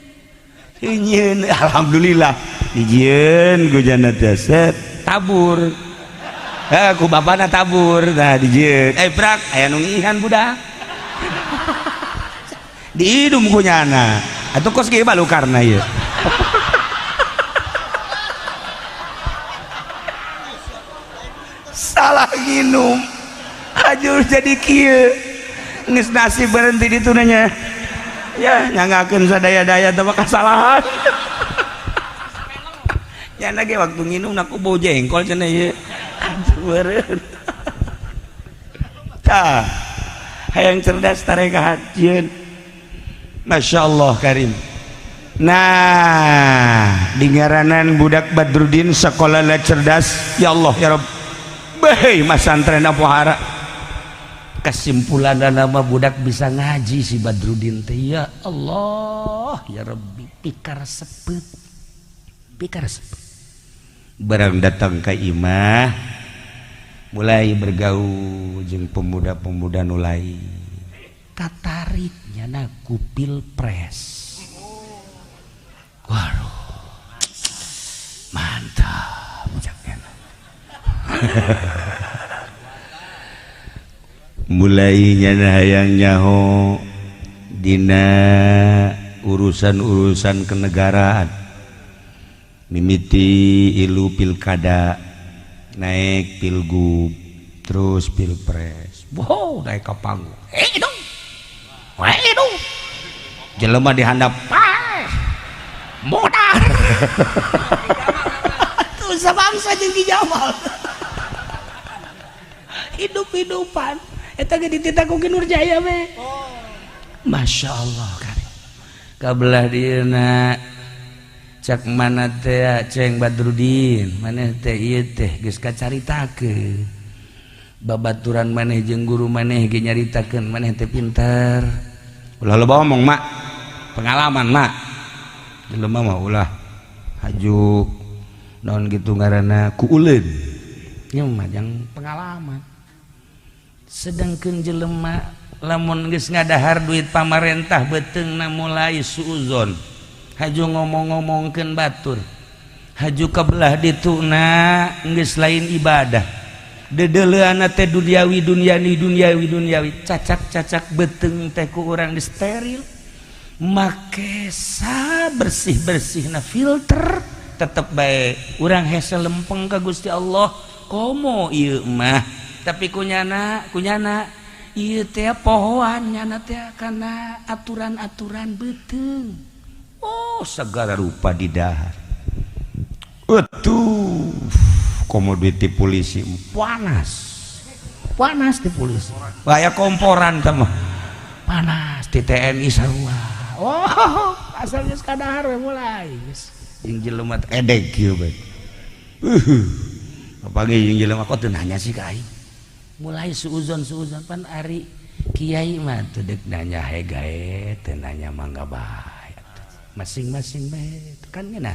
nyieun alhamdulillah dijieun ku jana teh tabur ku bapana tabur nah dijieun prak aya nu ngihan budak diidum ku nyana atuh kos ge balukarna ieu salah nginum hajur jadi kieu geus nasib berhenti ditu nya ya nyangakeun sadaya-daya teh kasalahan nyana ge waktu nginum nak bau jengkol cenah ieu beureun tah hayang cerdas tareka hajieun Masya Allah Karim nah dingaranan budak Badruddin sekolah cerdas ya Allah ya Rabb bae masantren pohara kesimpulan nama budak bisa ngaji si Badruddin teh ya Allah ya Rabbi pikar sepet barang datang ke imah mulai bergaul jeung pemuda-pemuda nulai katariknya na kupil pres waduh mantap bujaknya mulai nyana hayang nyaho dina urusan-urusan kenegaraan mimiti ilu pilkada naik pilgub terus pilpres wow naik ke panggung dong jelema di handap modal tuh sabangsa jeung Ki Jamal hidup-hidupan eta ge dititah ku Ki Nurjaya we Masya Allah kan kabelah dieuna cak mana teh ceng Badruddin maneh teh ieu teh geus kacaritakeun babaturan maneh jeung guru maneh ge nyaritakeun maneh teh pinter ulah loba ngomong mak pengalaman mak jelema mah ulah hajuk naon gitu ngaranna ku uleun nya mah jang pengalaman sedangkan jelema lamun geus ngadahar duit pamarentah beteungna mulai suuzon haju ngomong-ngomongkeun batur haju kabelah dituna geus lain ibadah dedeleuana teh duniawi cacak beteung teh ku urang geus steril make bersih-bersihna filter tetep bae urang hese lempeng ka Gusti Allah komo ieu mah tapi kunyana ieu teh pohoan nyana teh kana aturan-aturan beteung oh segala rupa di dahar atuh komoditi polisi panas di polisi aya komporan teh mah panas di TNI sarua oh asal geus kadahar we mulai geus jeung jelema edeg kieu bae apalagi jeung jelema kok teu nanya sih ka aing mulai suuzon pan ari kiai mah teu deuk nanya hegae teu nanya mangga bae masing-masing bae kan ngeunah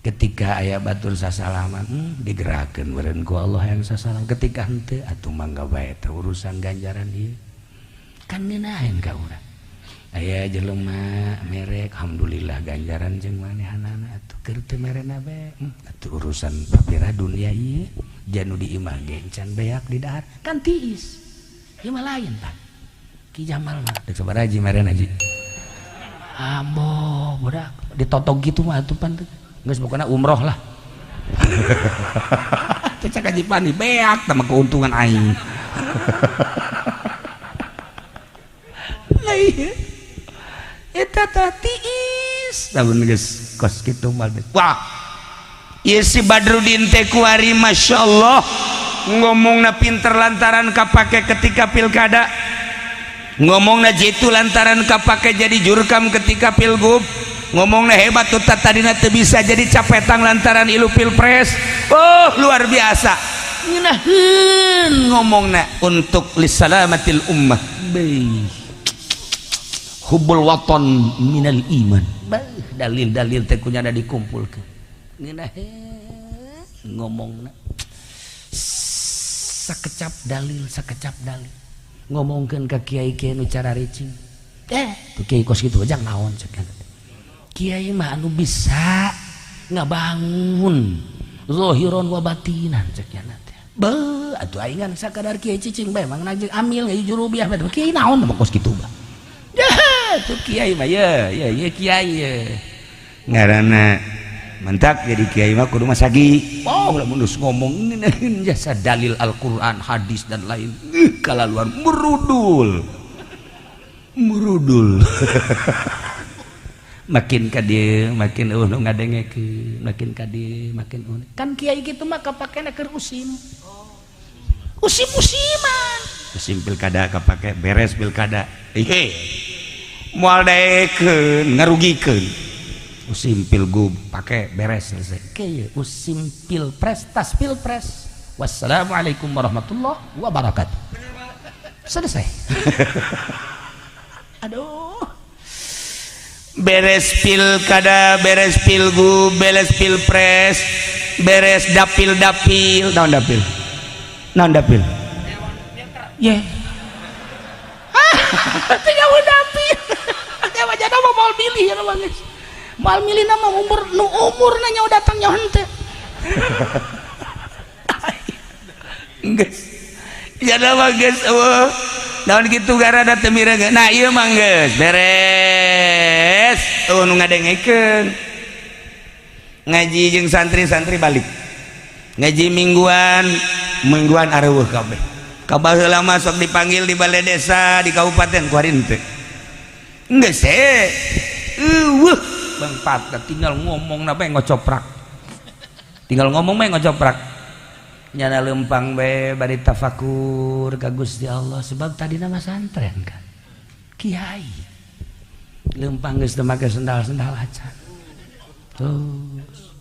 ketika aya batur sasalaman digerakkeun meureun ku Allah yang sasalam ketika henteu atuh mangga bae teh urusan ganjaran ieu kan ngeunaheun ka urang aya jelema merek alhamdulillah ganjaran jeung manehanana atuh keur teu merena bae atuh urusan papira dunia ieu janu diimah ge can beak di dahar kan tiis ieu mah lain Pak Ki Jamal mah deuk sabaraha ji merena ji ambo budak ditotog gitu mah atuh pan geus pokona umroh lah teh cak Haji Pandi beak tah keuntungan aing lah ieu eta teh tiis lamun geus kos kitu mah wah ieu si Badrudin teh kuari masyaallah ngomongna pinter lantaran kapake ketika pilkada ngomongna jitu lantaran kapake jadi jurkam ketika pilgub ngomongna hebat tuh tadina teu bisa jadi capetang lantaran ilu pilpres oh luar biasa ngeunaheun ngomongna untuk lisalamatil ummah baik hubbul waton minal iman dalil-dalil teh kunyana dikumpulkeun ngeunaheun ngomongna sakecap dalil ngomongkeun ka kiai-kiai nu cara ricing tuh kiai kos kitu ojang naon cek kiai mah anu bisa ngabangun zahiran wa batinan cek nya teh beuh atuh aing sakadar kiai cicing bae mangna amil ngaji jurubiah bae kiai naon mah kos kitu ba tuh kiai mah ye kiai ye ngaranna mentak jadi kiai mah kudu masagi oh lamun geus ngomong ngeunaheun jasa dalil Al-Qur'an hadis dan lain kalaluan murudul makin ka dieu makin nu ngadengekeun makin ka dieu makin kan kiai kitu mah kapakena keur usim-usiman usim pilkada kapake beres pilkada moal daekeun ngarugikeun usim pilgub pake beres selesai kieu usim pilpres tas pilpres wassalamualaikum warahmatullahi wabarakatuh selesai aduh beres pilkada beres pilgub beres pilpres beres dapil naon dapil ye tinggal dapil ya wajana mau milih ya guys mal milih nama umur nanya datang nyawa henteu geus ya mah geus naon kitu garada teu mireng nah ieu mah geus beres nu ngadengekeun ngaji jeung santri-santri balik ngaji mingguan areueuh kabeh kabaheula mah sok dipanggil di balai desa di kabupaten ku hari teh geus Bang Pat tinggal ngomong bae ngocoprak nyana lempang bae bari tafakur ka Gusti Allah sebab tadi nama santren kan kiai lempang geus teu make sendal-sendal acan terus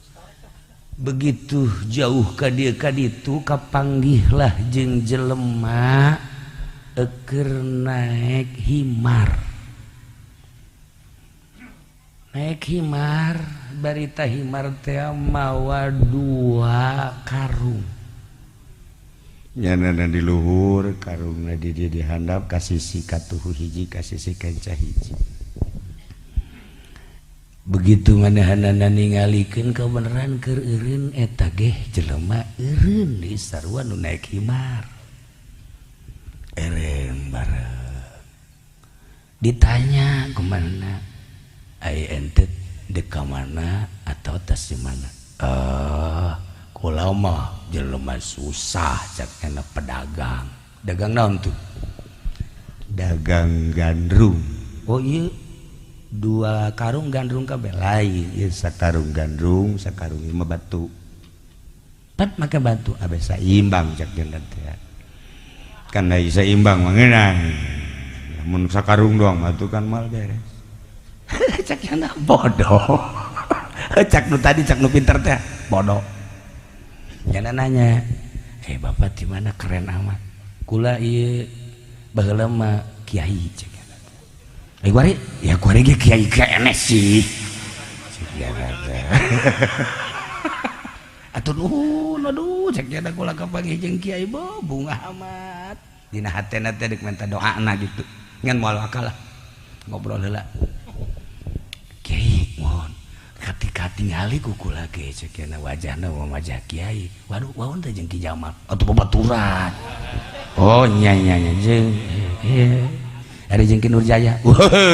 begitu jauh ka dieu ka ditu kapanggihlah jeung jelema keur naik himar barita himar teh mawa 2 karung nyana di luhur karungna di dia dihandap kasih si katuhu hiji kasih si kancah hiji begitu manahanana ningalikeun kebenaran keur eureun eta ge jelema eureun di sarua nu naek himar eureun bareng ditanya kemana ai ente dek ka mana atau tas di mana kula mah jelema susah cak enak pedagang dagang naon tuh dagang gandrung oh iya 2 karung gandrung kabeh lain ieu sakarung gandrung sakarung mah batu pat make batu abeh saimbang cak jendean teh kan da saimbang mah ngeunang mun sakarung doang mah tuh kan mal beres cak yana bodoh cak nu tadi cak nu pinter teh bodoh yana nanya bapak di mana keren amat kula ieu baheula mah kiai cak kuari ya kuari ge kiai kene sih atuh nuhun aduh cek jada kula kapanggih jeung kiai bunga amat dina hatena teh deuk minta doana gitu ngan moal akal lah ngobrol heula kiai mohon kati-kati ngali ku kula ge cek yana wajahna wajah kiai waduh waon teh jeung Ki Jamal atuh babaturan oh nya jeung hari jeung Ki Nurjaya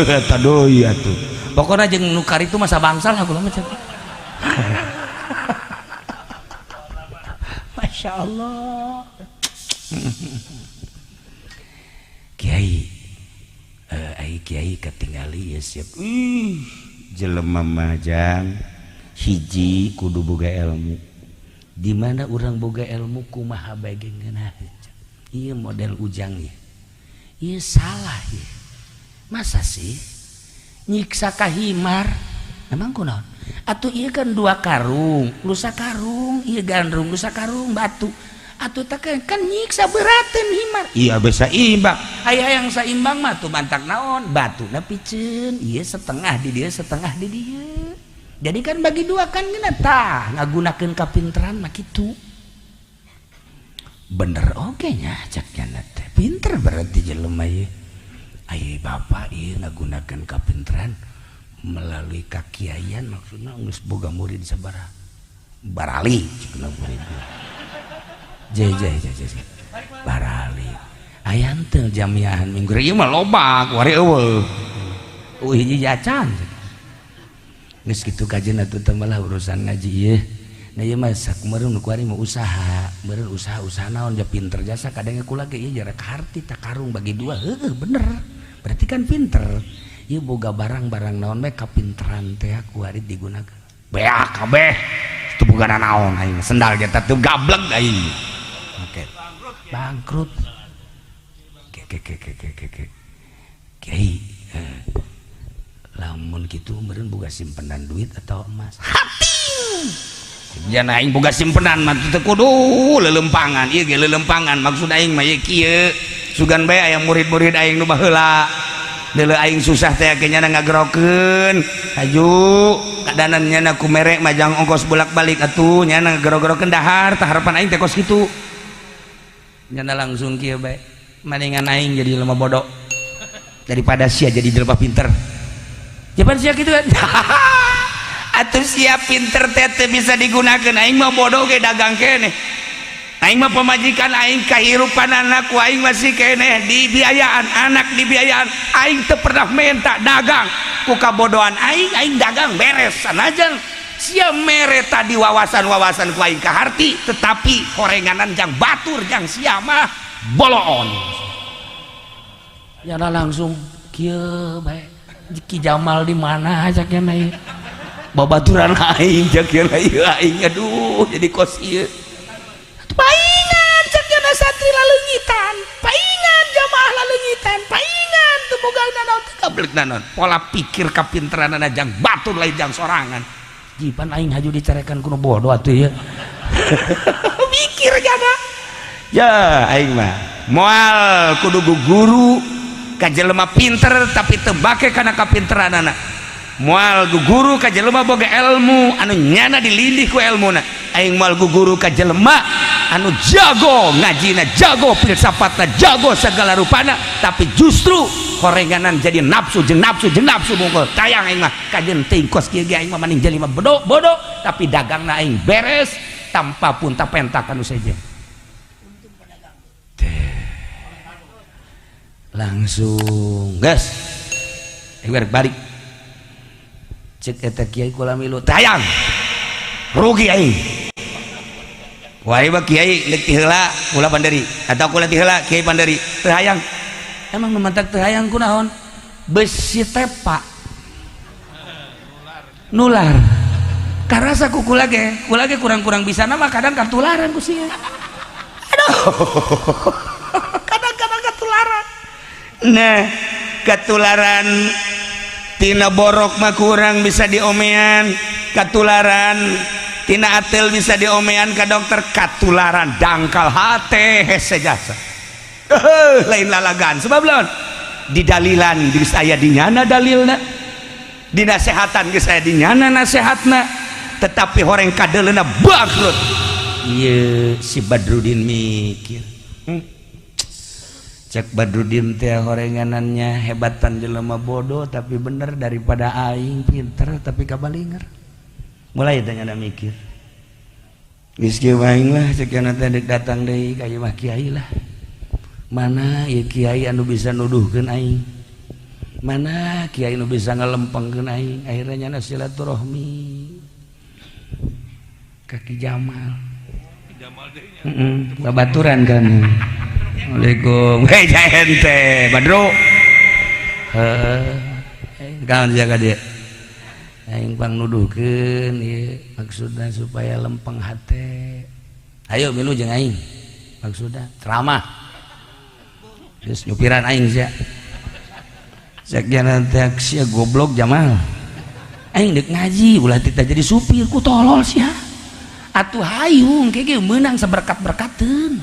eta deui atuh pokona jeung nu kari itu masa bangsal lah kula mah Masya Allah Kiai ai kiai katingali ya siap jelema majang hiji kudu boga ilmu di mana urang boga ilmu kumaha bage ngeunaheun ieu model ujang ya ieu salah ya masa sih nyiksa ka himar emang kunaon atuh ieu kan 2 karung lu sakarung ieu gandrung lu sakarung batu atuh teh kan nyiksa berateun himar iya bisa imbang aya yang saimbang mah tuh bantak naon batuna piceun ieu setengah di dieu setengah di dieu jadi kan bagi 2 kan geuna tah ngagunakeun kapinteran mah kitu bener oge nya cak nya teh pinter berarti jelema ieu ai bapak ieu ngagunakeun kapinteran melalui kakiaian maksudna geus boga murid sabaraha barali cenah murid jai barali aya teu jamiahan minggu ieu mah loba kuari eueuh hiji jacan geus kitu kajeuna atuh teh malah urusan ngaji ieu nah ieu mah sakumareun nu kuari mah usaha meureun usaha naon ja pinter jasa kadang kula ge ieu jarak harti tak karung bagi 2 heueuh bener berarti kan pinter ieu boga barang-barang naon we kapinteran teh kuari digunakeun beak kabeh teu boga naon aing sendal ge teh teu gablek aing oke bangkrut kiai lamun kitu meureun boga simpenan duit atau emas hati jangan aing boga simpenan mah teu kudu lelempangan ieu ge lelempangan maksud aing mah ieu kieu sugan bae aya murid-murid aing nu baheula deuleu aing susah teh akhirnya ngagerokeun aju kadanan nyana ku merek majang ongkos bolak-balik atuh nyana ngagerok-gerokeun dahar tah harapan aing teh kos kitu nyana langsung kieu bae mendingan aing jadi lemah bodoh daripada sia jadi jelema pinter japan sia kitu kan atuh sia pinter teh bisa digunakeun aing mah bodoh ge dagang keneh aing mah pamajikan aing kahirupan anak ku aing masih keneh dibiayaan anak dibiayaan aing teu pernah minta dagang ku kabodohan aing dagang beres sanajan sia mere tadi wawasan-wawasan ku aing kaharti tetapi horenganan jang batur jang sia mah boloon yana langsung kieu bae Ki Jamal di mana cak nya ieu babaturan aing cak nya ieu aing aduh jadi kos ieu paingan cak nya santri laleungitan paingan jamaah laleungitan paingan teu boga naon teh gablek naon pola pikir kapinteranana jang batur lain jang sorangan jipan aing haju dicarekan kuno bodoh atuh ieu mikir jaga ya aing mah moal kudu guru ka jelema pinter tapi teu bake kana kapinteranana moal guru ka jelema boga ilmu anu nyana dilindih ku ilmuna aing moal guru ka jelema anu jago ngajina, jago filsafatna, jago segala rupana, tapi justru horenganan jadi nafsu jeung nafsu jeung nafsu bungkul tayang aing mah kajeun teuing kos kieu ge aing mah maning jelema bodoh tapi dagangna aing beres tanpa pun tapentak anu sejen langsung gas aing balik cek eta kiai kula milu tayang rugi aing wari ba kiai leuk ti heula kula panderi atau kula ti heula kiai panderi teu hayang emang nu mantak teu hayang kunaon besi tepa nular karasa ku kula ge kurang-kurang bisa nama kadang katularan ku sia aduh kadang-kadang katularan nah katularan tina borok mah kurang bisa diomean katularan tina atel bisa diomean ka dokter katularan dangkal hate hese jasa lain lalagan sebab lawan di dalilan geus aya dinyana dalilna di nasehatan geus aya dinyana nasehatna tetapi horeng kadeleuna bangkrut ieu si Badrudin mikir cek Badrudin teh horenganannya hebatan jelema bodoh tapi bener daripada aing pinter tapi kabalinger mulai tanya mikir geus kieu aing lah cek yana teh dek datang deui ka ieu mah kiai lah mana ieu kiai anu bisa nuduhkeun aing mana kiai anu bisa ngalempengkeun aing akhirnya nyana silaturahmi kaki Jamal babaturan kan Assalamualaikum hei ente Badro kawan jaga dia aing pang nuduhkeun ieu maksudna supaya lempeng hate ayo milu jeung aing maksudna ceramah geus nyupiran aing sia sakjana teh sia goblok Jamal aing deuk ngaji ulah tita jadi supir ku tolol sia atuh hayung kege meunang saberkat-berkateun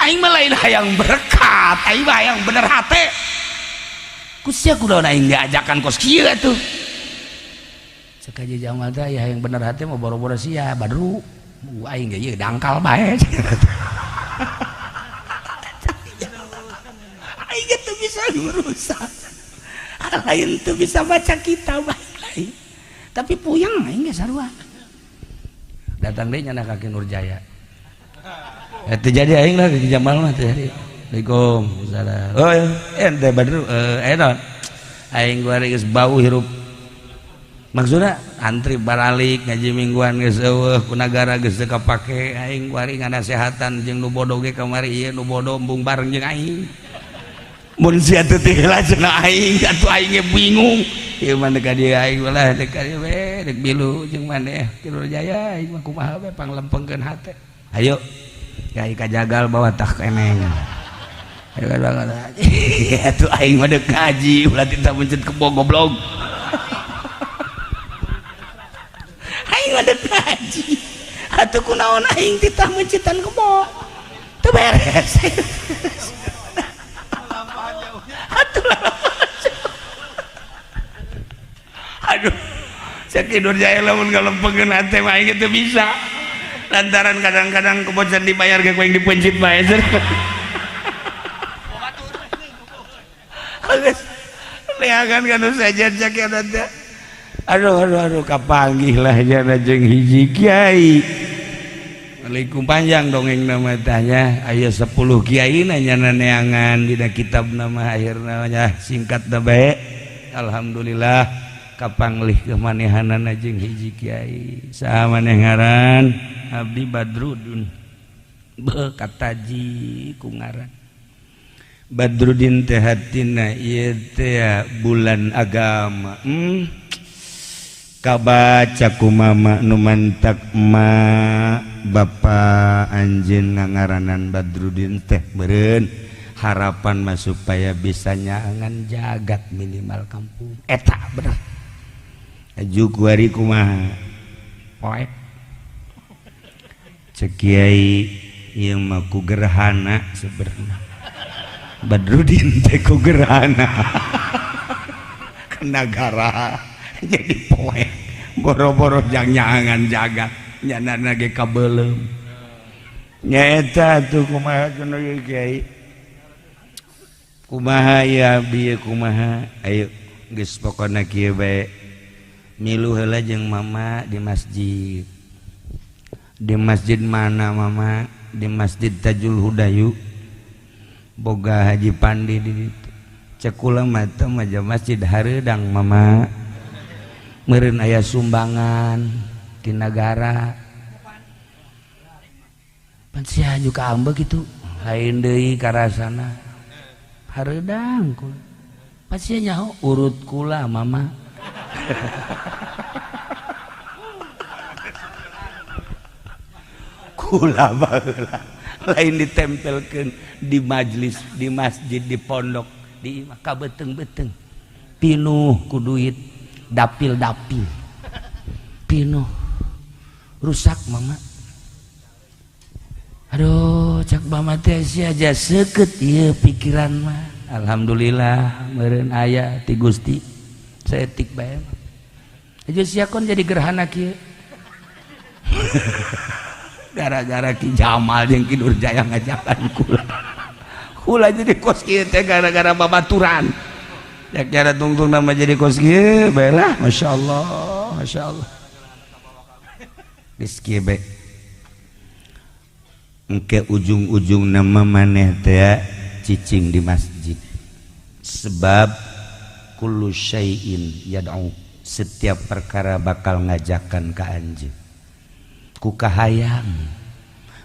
aing mah lain hayang berkat aing mah hayang bener hate ku sia kunaon aing diajakan kos kieu atuh cek aja Jamal teh aya hayang bener hate mah boro-boro sia Badru aing ge ieu dangkal bae aing teu bisa ngurusan lain teu bisa baca kitab lain tapi puyeng aing ge sarua datang deui nyana ka Nurjaya eta jadi aing lah ke Jamal mah teh Assalamualaikum salam oh ente Badru naon aing gua geus bau hirup maksudna antri baralik ngaji mingguan geus eueuh ku nagara geus teu kapake aing wari nganasehatan jeung nu bodoh ge kamari ieu nu bodoh embung bareng jeung aing mun sia teu teh heula cenah aing atuh aing ge bingung ieu mah deuk ka dieu aing ulah deuk ka dieu we deuk bilu jeung maneh Ki Nurjaya aing mah kumaha we panglempengkeun hate ayo kiai kajagal bawa tah keneng ayo ka atuh aing mah deuk ngaji ulah tita mencet kebo goblok aing mah deuk ngaji atuh kunaon aing titah mencetan kebo teu beres atuh aduh Ki Nurjaya lamun ngalempengkeun hate mah aing teu bisa lantaran kadang-kadang kepocan dibayar ke yang dipencit bae leakan kan saja cak ya teh aduh kapanggih lah jana jeung hiji kiai Assalamualaikum panjang dongeng nama tanya aya 10 kiai nanya neangan dina kitab nama akhirna nya singkat da bae alhamdulillah kapanglih kemanehanana jeung hiji kiai saha maneh ngaran abdi Badrudin beuh kataji ku ngaran Badrudin teh hatina ieu teh bulan agama kabaca ku mama nu mantak ma bapa anjeun ngangaranan Badrudin teh beureun harapan mah supaya bisa nyaangan jagat minimal kampung eta bener ajuk wari kumaha poek cek kiai ieu mah ku gerhana sebenarnya Badrudin teh ku gerhana ke nagara jadi poek boro-boro jang nyaangan jagat nyanana ge kabeulem nyaeta tuh kumaha kuno Kiai kumaha ya bieu kumaha ayo geus pokona kieu bae milu heula jeung mama di masjid mana mama di Masjid Tajul Hudayu boga Haji Pandi di ditu cek kula mah teh masjid hareudang mama meureun aya sumbangan ti negara pan sia haju ka ambek kitu lain deui karasana hareudang kula pan sia nyaho urut kula mama kula baheula lain ditempelkeun di majlis di masjid di pondok di imah kabeuteng-beuteng pinuh ku duit dapil-dapil pinuh rusak mama aduh cak mama teh sia aja seukeut ieu pikiran mah alhamdulillah meureun aya ti Gusti saeutik bae aja sia kon jadi gerhana kieu gara-gara Ki Jamal jeung Ki Nurjaya ngajakan kula jadi kos kieu teh gara-gara babaturan yak cara tungtung nama jadi kos kieu bae lah masyaallah geus kieu bae engke ujung-ujung nama maneh teh cicing di masjid sebab kullu syai'in yad'u setiap perkara bakal ngajakan ka anjeun ku kahayang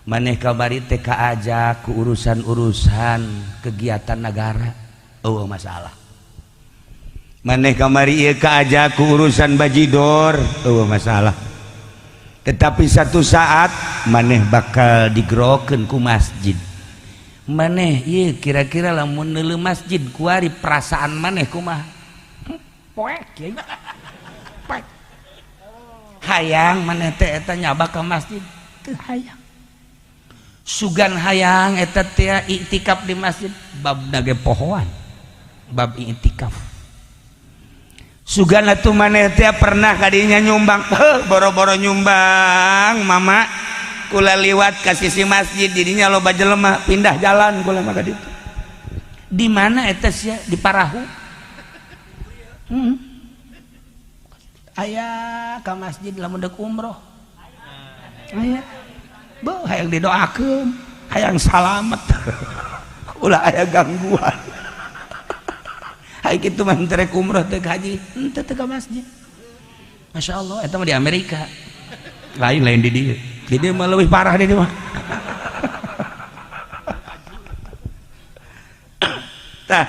maneh kabari teh kaajak ku urusan-urusan kegiatan negara eueuh masalah maneh kamari ieu kaajak ku urusan bajidor eueuh masalah tetapi satu saat maneh bakal digerokeun ku masjid maneh ieu kira-kira lamun neuleuh masjid kuari perasaan maneh kumaha poek kieu poek hayang maneh teh eta nyaba ka masjid teu hayang sugan hayang eta teh iktikaf di masjid babna ge pohoan bab iktikaf sugan atuh maneh teh pernah kadinya nyumbang boro-boro nyumbang mama kula liwat ka sisi masjid didinya loba jelema pindah jalan kula mah ka ditu di mana eta sia di Parahu aya ka masjid lamun deuk umroh aya beuh hayang didoakeun hayang salamet ulah aya gangguan hay kitu mah rek umroh teh haji henteu teh ka masjid masyaallah eta mah di Amerika lain di dieu mah leuwih parah di dieu mah tah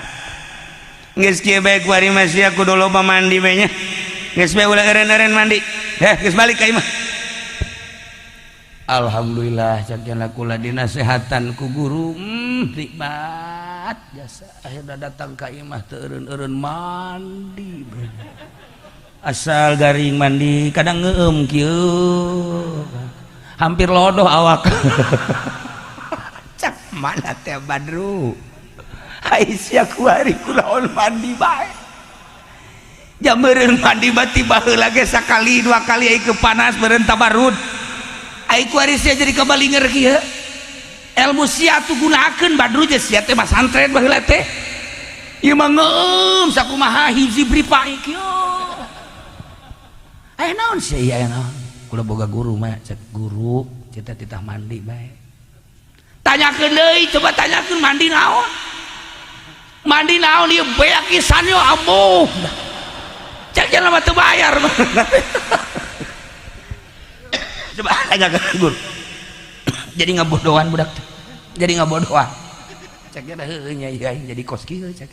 geus kieu bae kuari masih aku dulu mandi bae nya geus bae ulah eureun-eureun mandi geus balik ka imah alhamdulillah cakna kula dinasehatan ku guru nikmat jasa akhirna datang ka imah teu eureun-eureun mandi asal garing mandi kadang ngeueum kieu hampir lodoh awak cak mana teh Badru Aisyah kuari kunaon mandi bae jam meureun mandi bati baheula ge sakali dua kali ai ke panas meureun tabarrud ai kuari sia jadi kabalinger kieu ilmu sia tu gunakeun Badru je sia teh masantren baheula teh ieu mah ngeueum sakumaha hiji bripai kieu aya naon sia ieu aya naon kula boga guru mah cek guru cita titah mandi bae tanyakeun deui coba tanyakeun mandi naon ieu beak pisan yo ambuh cek jalan mah teu bayar coba tanyakeun guru jadi ngabodohan budak jadi ngabodohan cek heueuh nya jadi kos kieu cek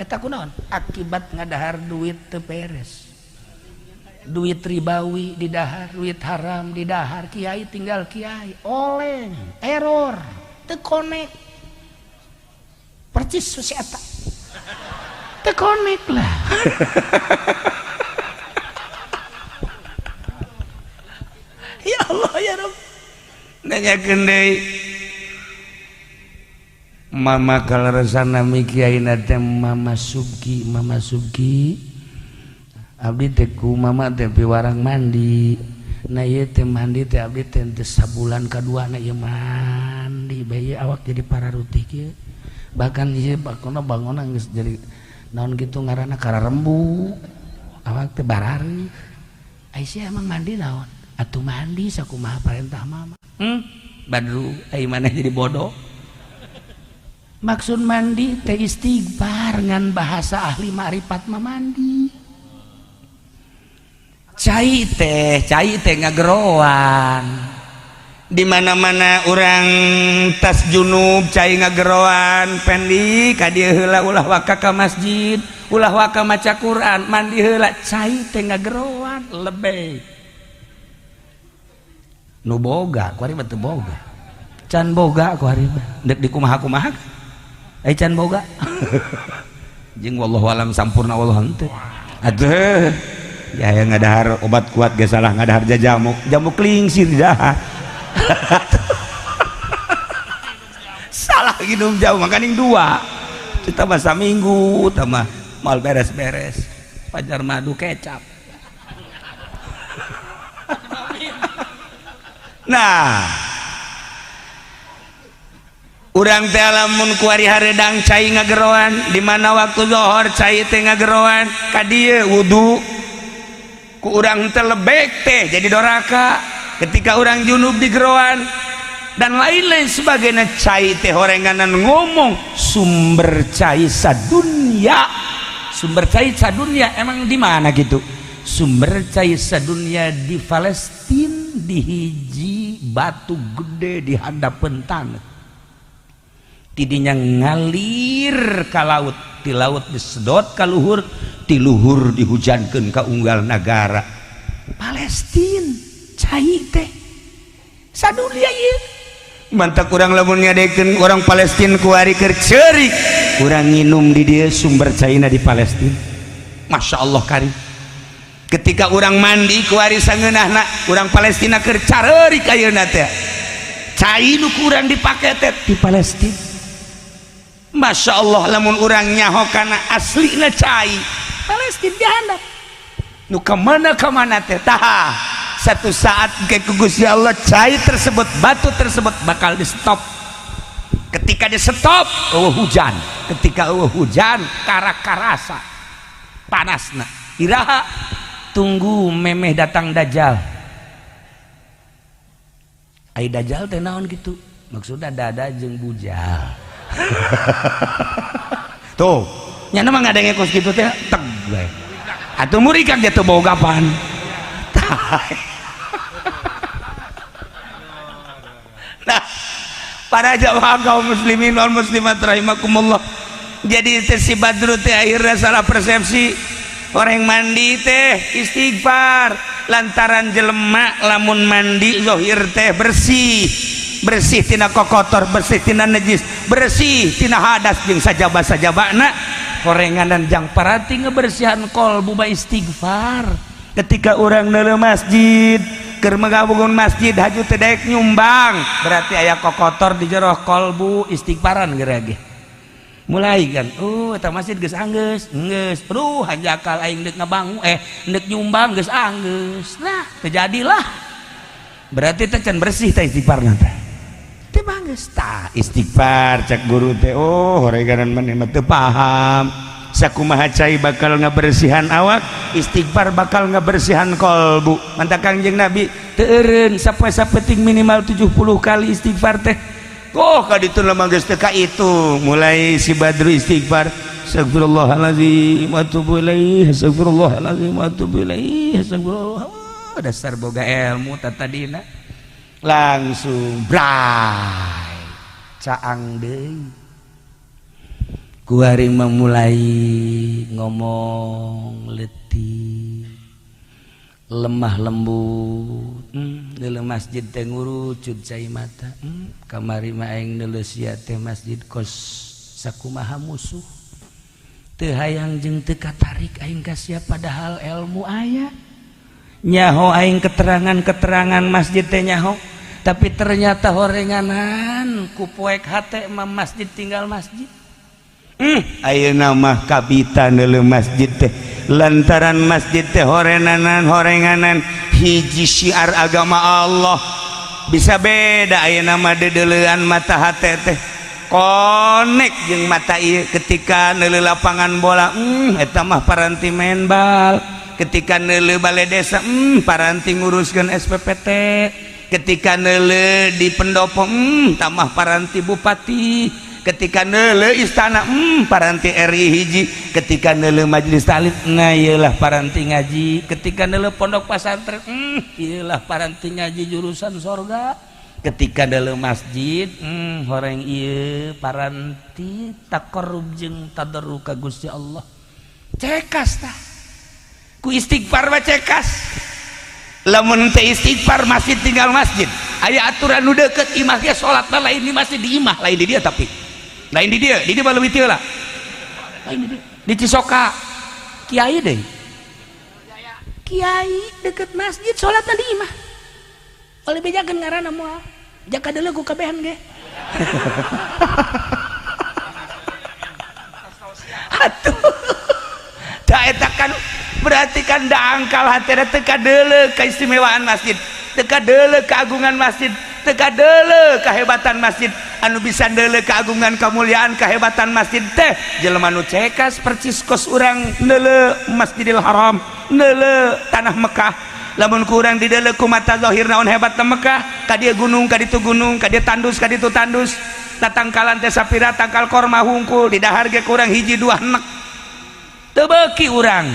eta kunaon akibat ngadahar duit teu beres duit ribawi di dahar duit haram di dahar kiai tinggal kiai oleng error teu connect percis si eta teu connect lah ya Allah ya Rabb nanyakeun deui mama kalaresana mi kiaina teh Mama Subki abdi teh ku mama teh piwarang mandi nah ieu teh mandi teh abdi teh sabulan kaduana ieu mandi bae awak jadi pararutih kieu bahkan ieu bakona bangona geus jadi naon kitu ngaranna kararembu awak teh barari Aisyah emang mandi naon atuh mandi sakumaha parentah mama Badru ai maneh jadi bodoh maksud mandi teh istighfar ngan bahasa ahli makrifat mah mandi cai teh ngageroan di mana-mana orang tas junub cai ngageroan pendi ka dieu heula ulah waka ka masjid ulah waka maca Quran mandi heula cai teh ngageroan lebih nu boga ku ari teu boga can boga ku ari dek dikumaha-kumaha can boga jeung wallahu alam sampurna wallahu henteu aduh ya yang ngadahar obat kuat ge salah ngadahar jamuk klingsir dah salah minum jauh makaning dua kita masa minggu tambah mal beres-beres pajar madu kecap nah urang teh lamun ku ari hareudang cai ngageroan di mana waktu zuhur cai teh ngageroan ka dieu wudu ku urang teh lebek teh jadi doraka ketika urang junub di geroan dan lain-lain sebagainya cai teh horenganan ngomong sumber cai sadunya emang di mana gitu sumber cai sadunya di Palestina di hiji batu gede di handapeun taneuh tidinya ngalir ka laut ti laut disedot ka luhur ti luhur dihujankeun ka unggal nagara Palestina cai teh sadunya ieu mantap urang lamun ngadekeun orang Palestina ku ari keur ceurik urang nginum di dieu sumber caina di Palestina Masya Allah karim ketika urang mandi ku ari sangeunahna urang Palestina keur careurik ayeuna teh cai nu kurang dipake teh di Palestina Masya Allah lamun urang nyaho kana aslina cai Palestina dihandap nu kemana teh tah satu saat ke Gusti Allah cai tersebut batu tersebut bakal di stop ketika di stop hujan ketika hujan karasa panasna iraha tunggu memeh datang dajjal ai dajjal teh naon gitu maksudna dada jeung bujal tuh nyana mah ngadenge kos kitu teh teg we atuh murikak dia teu bogapan nah para jamaah kaum muslimin wal muslimat rahimakumullah jadi si Badru teh akhirnya salah persepsi orang mandi teh istighfar lantaran jelema lamun mandi zahir teh bersih tina kokotor bersih tina najis bersih tina hadas jeung sajaba-sajabana korenganan jang parati ngebersihan kolbu ba istighfar ketika orang neuleuh masjid keur megabungun masjid haju teh daek nyumbang berarti aya kokotor di jero kolbu istighfaran geura ge mulai kan eta masjid geus anggeus geus hanjakal aing deuk ngabangun deuk nyumbang geus anggeus nah terjadilah berarti teh can bersih teh istighfarna teh teh banggeus tah istighfar cek guru teh horeganan maneh mah teu paham sakumaha cai bakal ngabersihan awak istighfar bakal ngabersihan kolbu mantap Kangjeng Nabi teu eureun sapoe-sapeting minimal 70 kali istighfar teh ka ditu mah geus teu ka itu mulai si Badru istighfar astagfirullahalazim wa atubu ilaih astagfirullahalazim wa atubu ilaih astagfirullah dasar boga ilmu tatadina langsung bray caang deui ku ari memulai ngomong letih lemah lembut neuleuh masjid teh ngurucut cai mata kamari mah aing neuleuh sia teh masjid kos sakumaha musuh teu hayang jeung teu katarik aing ka sia padahal ilmu aya nyaho aing keterangan masjid teh nyaho tapi ternyata horenganan ku poek hate mah masjid tinggal masjid ayeuna mah kabita neuleuh masjid teh lantaran masjid teh horenganan hiji syiar agama Allah. Bisa beda ayeuna mah dedeleuan mata hate teh konek jeung mata ieu ketika neuleuh lapangan bola eta mah paranti main bal, ketika neuleuh balai desa paranti nguruskeun SPPT, ketika neuleuh di pendopo tamah paranti bupati, ketika neuleuh istana paranti RI hiji, ketika neuleuh majelis taklim ieulah paranti ngaji, ketika neuleuh pondok pesantren ieulah paranti ngaji jurusan sorga, ketika neuleuh masjid horeng ieu paranti taqarrub jeung tadarruk ka Gusti Allah. Cekas tah ku istighfar mah cekas. Lamun teu istighfar masjid tinggal masjid. Aya aturan nu deukeut imah ge salatna lain di masjid di imah, lain di dieu tapi. Lain di dieu bae leuwih teu lah. Lain di dieu. Di Cisoka kiai deui. Kiai deket masjid salatna di imah. Oleh bejakeun ngaranna moal. Jaka deuleu ku kabehan ge. Atuh. Da eta kan berarti kan da angkal hatena teu kadeuleu keistimewaan masjid, teu kadeuleu keagungan masjid, teu kadeuleu kahebatan masjid. Anu bisa deuleu keagungan kemuliaan kehebatan masjid teh jelema nu cekas percis kos urang neuleuh Masjidil Haram, neuleuh tanah Mekah. Lamun ku urang dideuleu ku mata zahir naon hebatna Mekah, ka dieu gunung, ka ditu gunung, ka dieu tandus, ka ditu tandus. Tatangkalan teh sapira tangkal korma hungkul, di dahar ge ku urang hiji dua nek. Teu beuki urang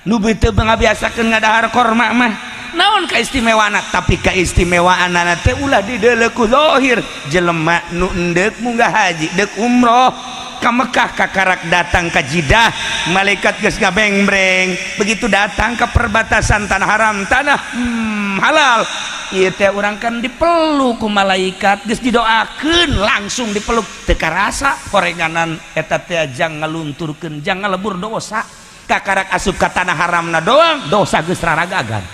nu teu ngabiasakeun ngadahar korma mah naon kaistimewaana, tapi kaistimewaanana teh ulah dideuleu ku zahir. Jelema nu endek munggah haji deuk umroh ka Mekah kakarak datang ka Jidah, malaikat geus ngabeng-breng begitu datang ke perbatasan tanah haram, tanah halal, ieu teh urang kan dipeluk ku malaikat, geus didoakeun langsung dipeluk, teu karasa horenganan eta teh jang ngalunturkeun, jang ngalebur dosa, kakarak asup ka tanah haramna doang dosa geus raragagan.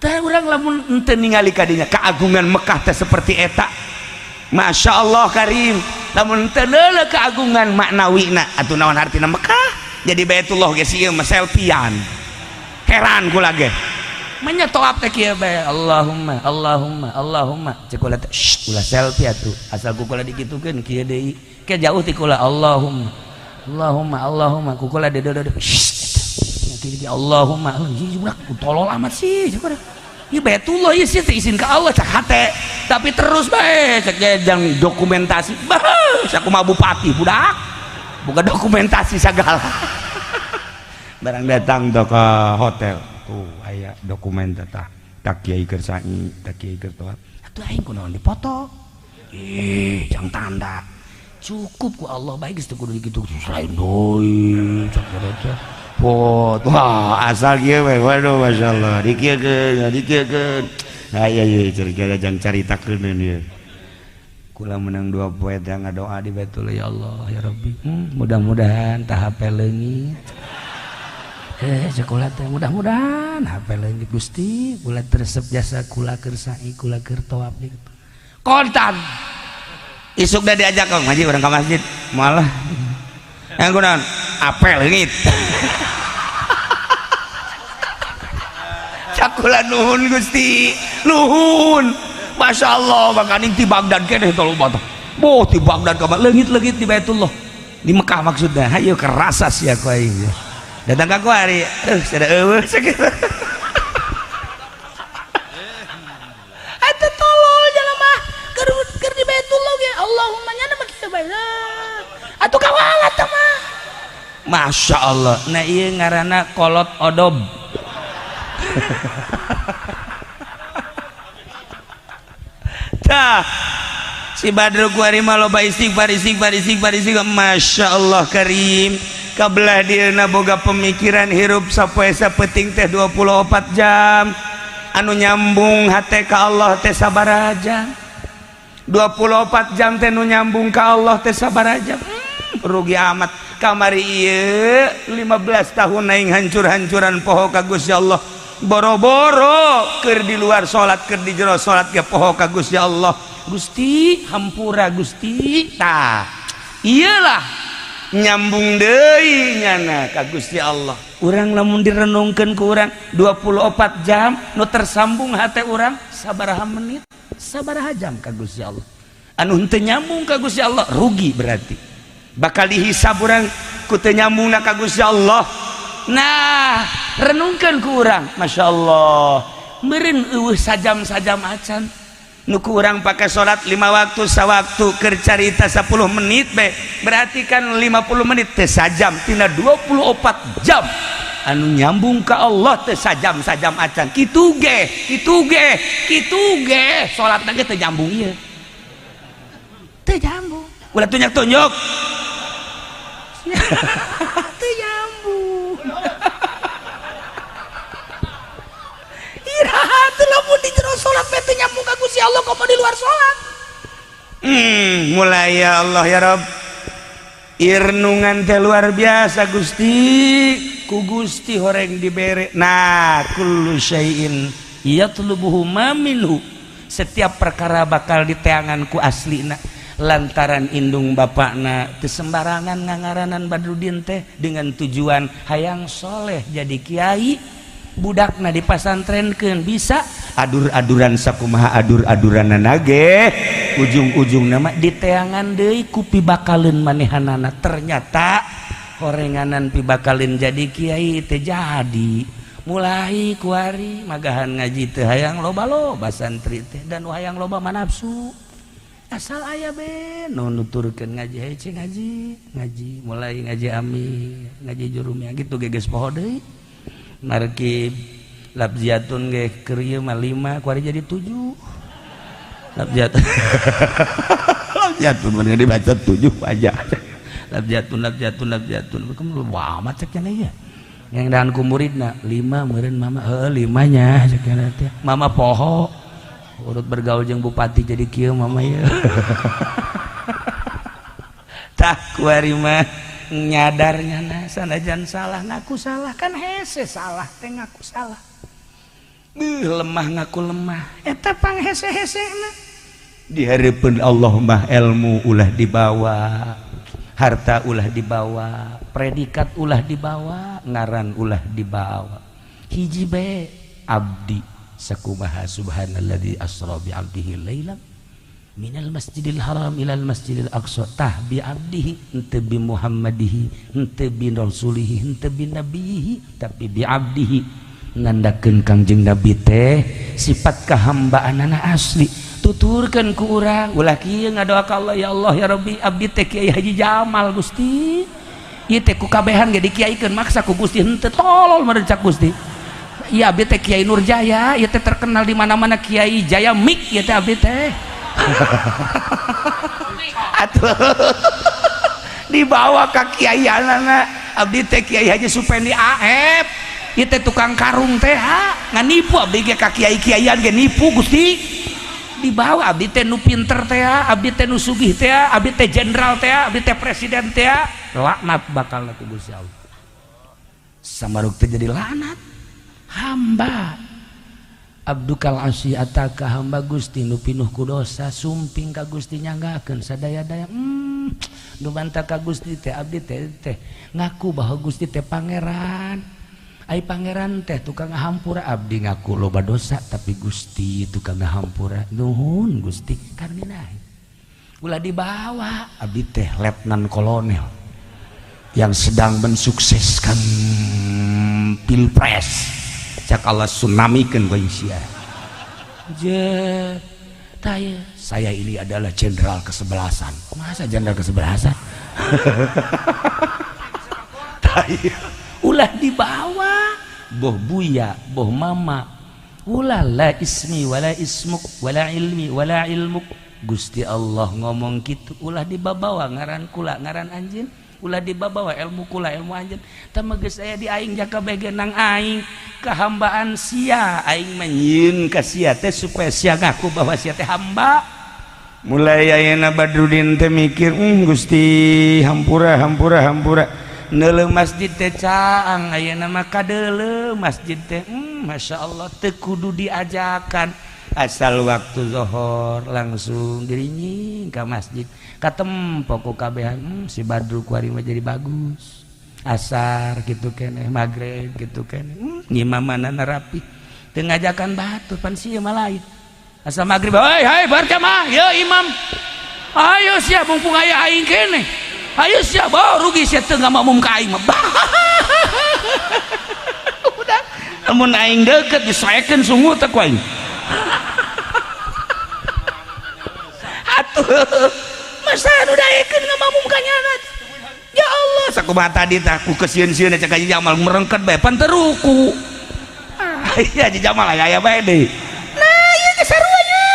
Teh urang lamun henteu ningali ka dinya keagungan Mekah teh seperti eta, Masya Allah karim. Lamun teu leuleuh keagungan maknawina atuh naon artina Mekah jadi Baitullah ge ieu mah selfian. Heran kula ge. Manya toab teh kieu bae Allahumma Allahumma Allahumma cek kula teh ulah selfie atuh asal ku kula dikitukeun kieu deui ke jauh ti kula Allahumma Allahumma Allahumma ku kula deudeuh kieu Allahumma ieu budak tolol amat sih cek kula. Ieu Baitullah ieu sih izin ka Allah cak hate tapi terus bae cek jang dokumentasi bah sakumaha bupati budak buka dokumentasi sagala. Barang datang tuh ke hotel tuh aya dokumen tah tak kiai keur sae tak kiai keur toat atuh aing kunaon dipoto jang tanda cukup ku Allah bae geus teu kudu dikitu lain deui cek eta pot wah asal kieu we waduh masyaallah dikieukeun aya ieu cerita jang caritakeun ieu kula menang 2 poe teh ngadoa di Baitullah ya Allah ya Rabbi mudah-mudahan tah hape leungit sekolah teh mudah-mudahan HP leungit Gusti kula tresep jasa kula keur sae kula keur tawaf gitu kontan isuk da diajak kong ngaji urang ka masjid malah yang kunaon HP leungit cakula nuhun Gusti nuhun Masya Allah bakaning ti Baghdad keneh tolong bata boh ti Baghdad ka leungit-leungit di Baitullah di Mekah maksudnya hayu kerasa sia ku aing datang ke aku hari sada eueuh sakitu eta tolol jelema keur di Baitullah ge Allahumma nya mah kieu bae atuh kawalat teh mah Masya Allah nah ieu ngaranna kolot odob tah si Badru kuari mah loba istighfar Masya Allah karim kabelah dieuna boga pemikiran hirup sapoe sapeting teh 24 jam anu nyambung hate ka Allah teh sabaraha 24 jam teh nu nyambung ka Allah teh sabaraha rugi amat kamari ieu 15 tahun aing hancur-hancuran poho ka Gusti Allah boro-boro keur di luar salat keur di jero salat ge poho ka Gusti Allah Gusti hampura Gusti tah iyalah nyambung deui nyana ka Gusti Allah. Urang lamun direnungkeun ku urang 24 jam nu tersambung hate urang sabaraha menit sabaraha jam ka Gusti Allah. Anu henteu nyambung ka Gusti Allah rugi berarti. Bakal dihisab urang ku teu nyambungna ka Gusti Allah. Nah, renungkeun ku urang, masyaallah. Meureun eueuh sajam-sajam acan. Nu ku urang pake salat 5 waktu sawaktu keur carita 10 menit be. Berarti kan 50 menit teh sajam tina 24 jam. Anu nyambung ka Allah teh sajam-sajam acan. Kitu ge salatna ge teu nyambung ieu. Teu nyambung. Ulah tunjuk-tunjuk. Teu nyambung. Iraha teu lamun di jero salat teh nyambung ka Gusti Allah komo di luar salat. Mulai ya Allah ya Rabb. Irnungan teh luar biasa Gusti. Ku Gusti horeng dibere. Nah, kullu syai'in yatlubuhu ma minhu. Setiap perkara bakal diteangan ku aslina. Lantaran indung bapakna teu sembarangan ngangaranan Badrudin teh dengan tujuan hayang soleh jadi kiai. Budakna dipasantrenkeun bisa adur-aduran sakumaha adur-aduranana ge ujung-ujung nama diteangan deui ku pibakaleun manehanana. Ternyata horenganan pibakaleun jadi kiai teh jadi mulai kuari magahan ngaji teh hayang loba-loba santri teh dan hayang loba manapsu asal aya be nu nuturkeun ngaji hece ngaji mulai ngaji ami ngaji jurumia gitu geges poho deui markib labziatun ge keur ieu mah 5 kuari jadi 7 labziatun labziatun mun dibaca 7 aja labziatun kamu wah amat cek cenah ieu yang dan ku muridna 5 meureun mama heuh 5 nya cek cenah teh mama poho urut bergaul jeung bupati jadi kieu mama ya. Tah kuari mah nyadarnya na sanajan salah ngaku salah kan hese salah teh ngaku salah. Lemah ngaku lemah eta pang hese-hesena. Di hareupeun Allah mah ilmu ulah dibawa, harta ulah dibawa, predikat ulah dibawa, ngaran ulah dibawa. Hiji bae abdi sakumaha subhanalladzi asra bi 'abdihi lailan minal masjidil haram ilal masjidil aqsa tah bi 'abdihi henteu bi muhammadihi henteu bi rasulihi henteu bi nabihi tapi bi 'abdihi nandakeun kangjeng nabi teh sifat kahambaanana asli tuturkeun ku urang ulah kieu ngadoa ka Allah ya Allah ya Rabbi abdi teh Kiai Haji Jamal Gusti ieu teh ku kabehan ge dikiaikeun maksa ku Gusti henteu tolol merencak Gusti. Iya abdi teh Kiai Nurjaya, ieu teh terkenal di mana-mana Kiai Jaya Mik ieu teh abdi teh. Atuh dibawa ka kiaianana abdi teh Kiai Haji Supendi Aep. Ieu teh tukang karung teh ngan nipu abdi ge ka kiai-kiaian ge nipu Gusti. Dibawa abdi teh nu pinter teh abdi teh nu sugih teh abdi teh jenderal teh abdi teh presiden teh laknat bakalna ku Gusti Allah. Samaruk teh jadi laknat. Hamba abdukal asyiata ka hamba Gusti nu pinuh ku dosa sumping ka Gusti nyanggakeun sadaya-daya nu bantah ka Gusti teh abdi teh ngaku bahwa Gusti teh pangeran ai pangeran teh tukang ngahampura abdi ngaku loba dosa tapi Gusti tukang ngahampura nuhun Gusti karnina ulah dibawa abdi teh letnan kolonel yang sedang mensukseskan pilpres cak Allah tsunamikeun bae sia. Saya ini adalah jenderal kesebelasan. Masa jenderal kesebelasan? Ulah dibawa boh buya, boh mama. Ulah la ismi wala ismuk wala ilmi wala ilmuk. Gusti Allah ngomong gitu ulah dibawa ngaran kula ngaran anjeun. Ulah dibawa ilmu kula ilmu anjeun tah geus aya di aing jaka bege nang aing kahambaan sia aing manyieun ka sia teh supaya sia ngaku bahwa sia teh hamba. Mulai ayeuna Badrudin teh mikir Gusti hampura neuleuh masjid teh caang ayeuna mah kadeuleuh masjid teh masyaallah teu kudu diajakan asal waktu zuhur langsung dirinyi ke masjid katempo ku kabehan si Badrul kuari mah jadi bagus asar gitu keneh magrib gitu keneh ngimamanana rapi teu ngajakan batu pan sieu mah lain asal magrib hai berjamaah ya imam ayo sia mumpung aya aing keneh ayo sia bawa rugi sia teu ngamamum ka aing mah udah amun aing deukeut disoekeun sungu teh ku aing atuh masa anu daekeun ngamamum ka nyana ya Allah sakumaha tadi tah ku kesieun-sieun cek Haji Jamal merengket bae pan teu ruku iya Haji Jamal aya bae deui nah ieu ge saruanya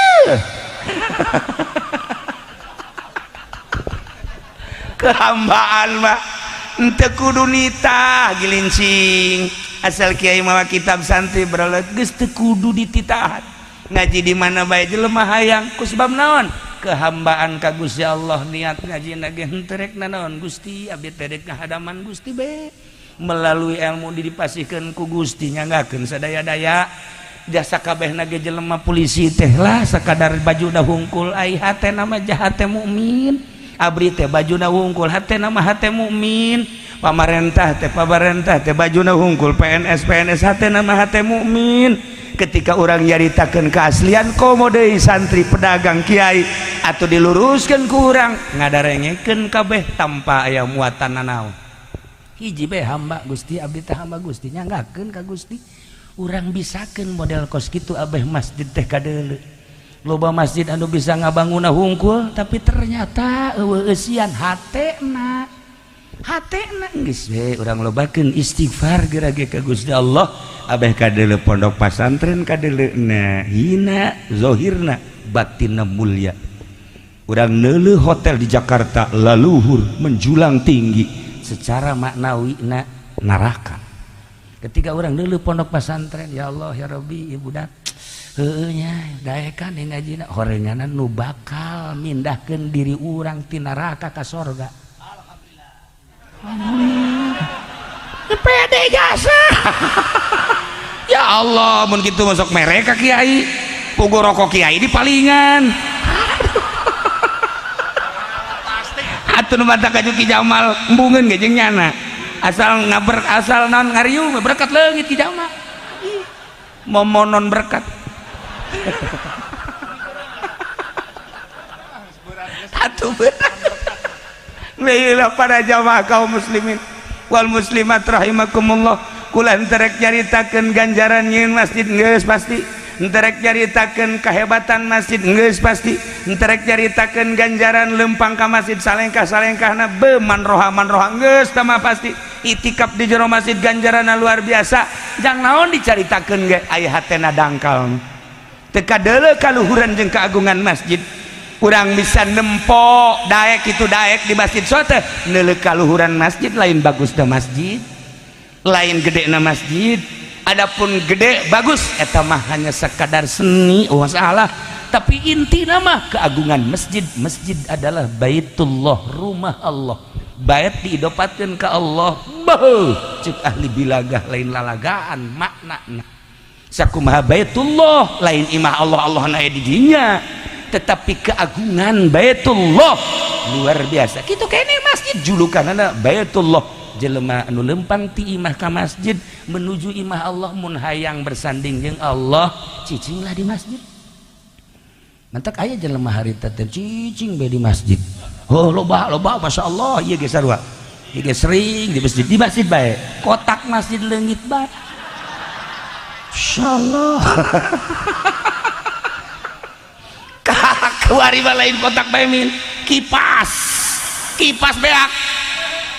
kehambaan mah henteu kudu nitah gilincing asal kiai mawa kitab santri berolat geus teu kudu dititahan ngaji di mana bae jelema hayang ku sebab naon kehambaan ka Gusti Allah niat ngajina ge henteu rek naon Gusti abdi teh rek ngahadaman Gusti bae melalui ilmu dipasihkeun ku Gusti nyanggakeun sadaya-daya jasa kabehna ge jelema polisi teh lah sakadar bajuna hungkul ai hatena mah jahat teh mukmin abdi teh bajuna hungkul hatena mah hate mukmin pamarentah teh bajuna hungkul PNS hatena mah hate mukmin ketika orang nyaritakeun keaslian komo deui santri pedagang kiai atuh diluruskeun ku urang ngadarengekeun kabeh tanpa aya muatan nanaon hiji bae hamba Gusti abdi teh hamba Gusti nyanggakeun ka Gusti urang bisakeun model kos kitu abeh masjid teh kadeuleu loba masjid anu bisa ngabangunna hungkul tapi ternyata eueuh eusian hatena geus we urang lobakeun istighfar gerage ka Gusti Allah abeh kadeuleu pondok pasantren kadeuleuna hina zahirna batinna mulia urang neuleuh hotel di Jakarta laluhur menjulang tinggi secara maknawina neraka ketika urang neuleuh pondok pasantren ya Allah ya Rabbi ieu budak heueuh nya daekan ngajina horenganan nu bakal mindahkeun diri urang ti neraka ka sorga pede jasa ya Allah mun kitu masuk mereka kiai pugu rokok kiai di palingan atuh nu mata ka Ki Jamal embungeun ge jeung nyana asal asal naon ngariung berkat leungit Ki Jamal momonon berkat atuh bener para jamaah kaum muslimin wal muslimat rahimakumullah kula enterek nyaritakeun ganjaran nyieun masjid geus pasti enterek nyaritakeun kahebatan masjid geus pasti enterek nyaritakeun ganjaran lempang ka masjid salengkah-salengkahna be manroha geus tah mah pasti itikaf di jero masjid ganjaranna luar biasa jang naon dicaritakeun ge aya hatena dangkal teu kadeuleu kaluhuran jeung keagungan masjid urang bisa nempo daek itu daek di masjid sote neuleuh kaluhuran masjid lain bagusna masjid lain gedena masjid adapun gede bagus eta mah hanya sekadar seni masalah tapi intina mah keagungan masjid adalah baitullah rumah Allah bait diidopatkeun ka Allah cek ahli bilagah lain lalagaan maknana sakumaha baitullah lain imah Allah na di dinya tetapi keagungan baitullah luar biasa kitu kene masjid julukanana baitullah jelema anu lempang ti imah ka masjid menuju imah Allah mun hayang bersanding jeung Allah cicinglah di masjid mantak aya jelema harita teh cicing bae di masjid oh loba masyaallah ieu ge sarua ieu ge sering di masjid bae kotak masjid leungit bae insyaallah kuari lain kotak bae min kipas beak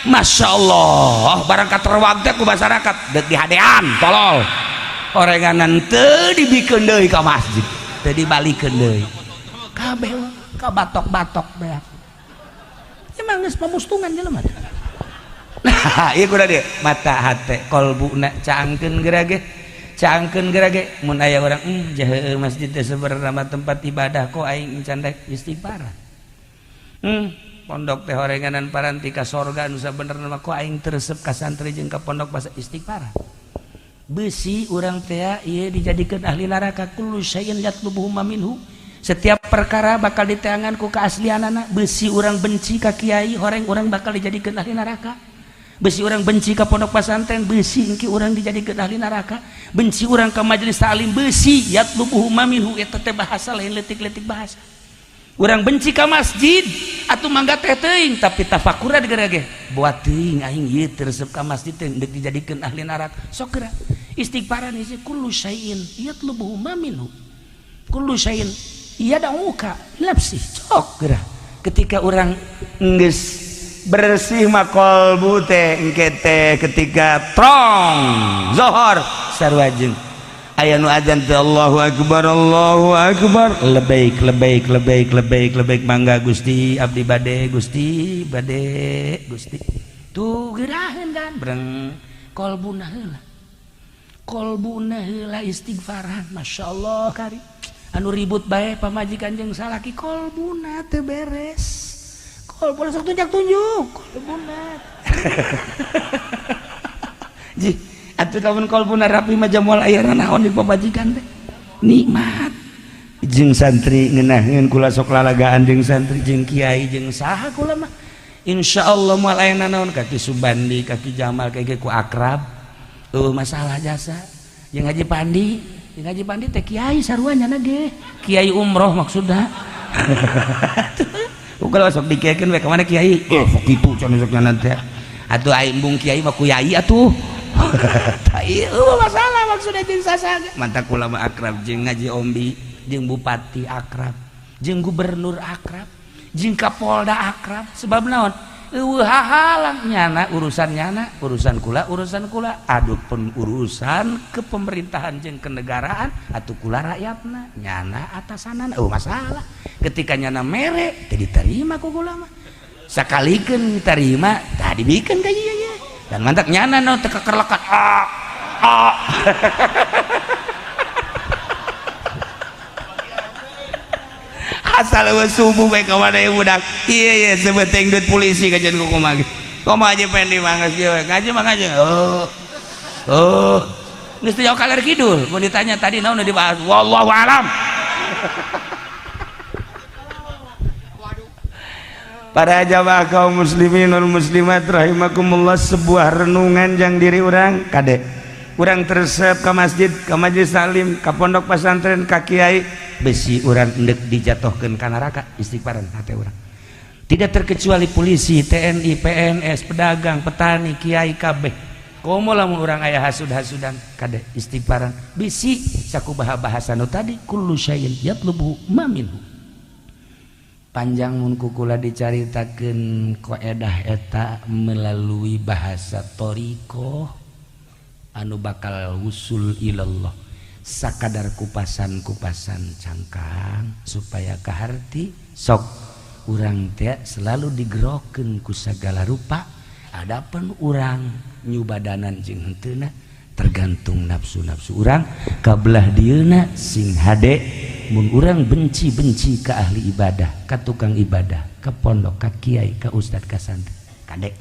Masya Allah barang katerwag teh ku masyarakat dek dihadean tolol orenganan teu dibikeun deui ka masjid teu dibalikeun deui kabeh ka batok-batok beak emang geus pamustungan jelema nah ieu kuda dieu mata hate kolbuna caangkeun gerage mun aya urang jaheuh masjid teh sebenarnya tempat ibadah kok aing candek istighfar pondok teh horenganan paranti ka sorga anu sabenerna mah kok aing teu resep ka santri jeung ka pondok basa istighfar besi urang teh ieu dijadikeun ahli neraka kullu syai'in yatlubuhu minhu setiap perkara bakal diteangan ku keaslianana besi urang benci ka kiai horeng urang bakal dijadikeun ahli neraka besi urang benci ka pondok pesantren besi engke urang dijadikeun ahli neraka benci urang ka majelis taklim besi yatlubuhu minhu eta teh bahasa lain leutik-leutik bahasa urang benci ka masjid atuh mangga teh teuing tapi tafakura digera ge buat teuing aing ieu teu resep ka masjid teh deuk dijadikeun ahli neraka sok geura istighfaran ieu kullu syai'in yatlubuhu minhu kullu syai'in yad'uka nafsi sok geura ketika urang geus bersih mah kolbu teh engke teh ketika trong zuhur sarua jeung aya nu adzan teh Allahu akbar lebaik mangga Gusti abdi bade Gusti tuh geraheun kan breng kolbuna heula istighfaran masyaallah kari anu ribut bae pamajikan jeung salaki kolbuna teu beres kolbuna sok tunjuk kolbuna ji atuh lamun kolbuna rapi mah jamual aya naon di pamajikan teh nikmat jeung santri ngeunaheun kula sok lalagaan jeung santri jeung kiai jeung saha kula mah insyaallah moal aya naon kaki Subandi kaki Jamal kaki ku akrab masalah jasa jeung Haji Pandi teh kiai sarua nyana ge kiai umroh maksudna ugal sok dikekeun we ka mana kiai sok kitu cenah sok nyana teh atuh aing bung kiai mah ku yai atuh masalah maksudnya jeung sasaga mantap kula mah akrab jeung Ngaji Ombi jeung Bupati akrab jeung Gubernur akrab jeung Kapolda akrab sebab naon eueuh hahalang nyana urusan kula adupun urusan kepemerintahan jeung kenegaraan atuh kula rakyatna nyana atasanana masalah ketika nyana mere teu diterima ku kula mah sakalikeun diterima tah dibikeun ka ieu dan mantap nyana no teu kekerlekat asal we subuh we ka mana budak ieu sebeteng duit polisi kajian ku kumaha kumaha aja pengen dimangas ieu ngaji mah ngaji geus teu jauh kaler kidul mun ditanya tadi naon dibahas wallahu alam. Para jamaah kaum muslimin wal muslimat rahimakumullah, sebuah renungan jang diri orang kade urang tersep ka masjid, ka majelis taklim, ka pondok pesantren, ka kiai besi urang endek dijatuhkeun ka neraka istighfaran hate urang. Tidak terkecuali polisi, TNI, PNS, pedagang, petani, kiai kabeh. Komo lamun urang aya hasud-hasudan kade istighfaran bisi sakumaha bahasa nu tadi kullu syai'in yatlubu ma minhu. Panjang mun kukula dicaritakeun qaedah eta melalui bahasa toriko anu bakal usul ilallah sakadar kupasan-kupasan cangkang supaya kaharti sok urang teh selalu digerokeun ku sagala rupa. Adapun urang nyubadanan jeung henteuna tergantung nafsu-nafsu urang kabelah dieuna sing hade. Mun urang benci-benci ka ahli ibadah, ka tukang ibadah, ka pondok, ka kiai, ka ustad, ka santri, kadek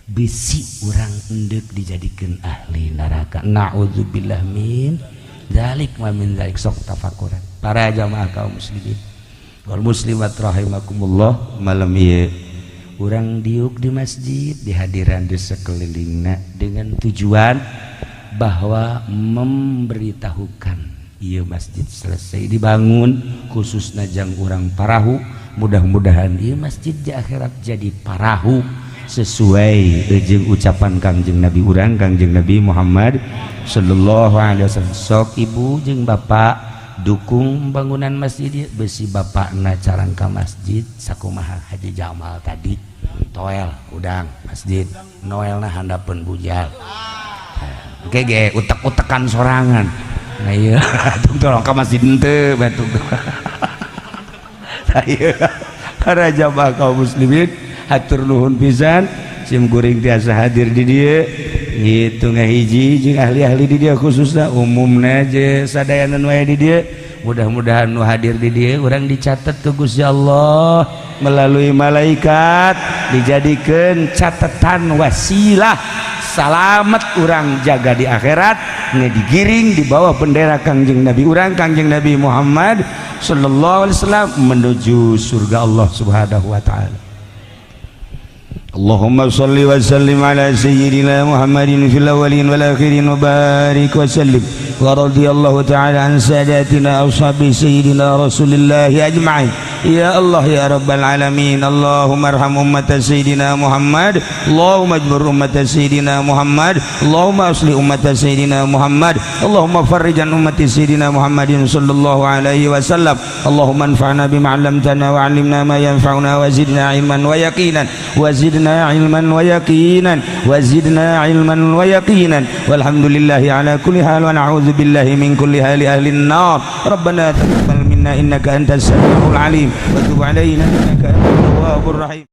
bisi urang endek dijadikeun ahli neraka. Na'udzubillah min dzalik wa min dzalik. Sok tafakuran para jamaah kaum muslimin wal muslimat rahimakumullah. Malam ieu urang diuk di masjid di hadiran di sekelilingna dengan tujuan bahwa memberitahukan ieu masjid selesai dibangun khususna jang urang parahu, mudah-mudahan ieu masjid di akhirat jadi parahu sesuai jeung ucapan Kangjeng Nabi urang Kangjeng Nabi Muhammad sallallahu alaihi wasallam. Sok ibu jeung bapak dukung bangunan masjid besi bapakna carang ka masjid sakumaha Haji Jamal tadi toel udang masjid noelna handapeun bujal gege utek-utekan sorangan. Nah iya, tolong ka masjid henteu batuk. Ayo, para jamaah kaum muslimin, hatur nuhun pisan, sim guring tiasa hadir di dieu. Itu ngahiji jeung ahli-ahli di dieu khususna umumna je sadayanan wae di dieu. Mudah-mudahan nu hadir di dieu urang dicatet ku Gusti Allah melalui malaikat dijadikeun catatan wasilah salamet urang jaga di akhirat digiring di bawah bendera Kangjeng Nabi urang Kangjeng Nabi Muhammad sallallahu alaihi wasallam menuju surga Allah Subhanahu wa taala. Allahumma shalli wa sallim ala sayyidina Muhammadin fil awwalin wal akhirin wa barik wa sallim wa radiyallahu ta'ala an sadatina ashabi sayyidina Rasulillah ajma'in. Ya Allah ya rabbal alamin, Allahumma arham ummat sayyidina Muhammad, Allahumma ajbur ummat sayyidina Muhammad, Allahumma asli ummat sayyidina Muhammad, Allahumma farrij an ummati sayyidina Muhammadin sallallahu alaihi wasallam. Allahumma anfa'na bima 'allamtana wa 'allimna ma yanfa'una wa zidna ilman wa yaqinan wa zidna ilman wa yaqinan wa zidna ilman wa yaqinan walhamdulillahi ala kulli hal wa na'udzu billahi min kulli hali ahli an-nar. Rabbana taqabbal minna innaka antas samiul alim wa tub alaina innaka antat tawwabur rahim.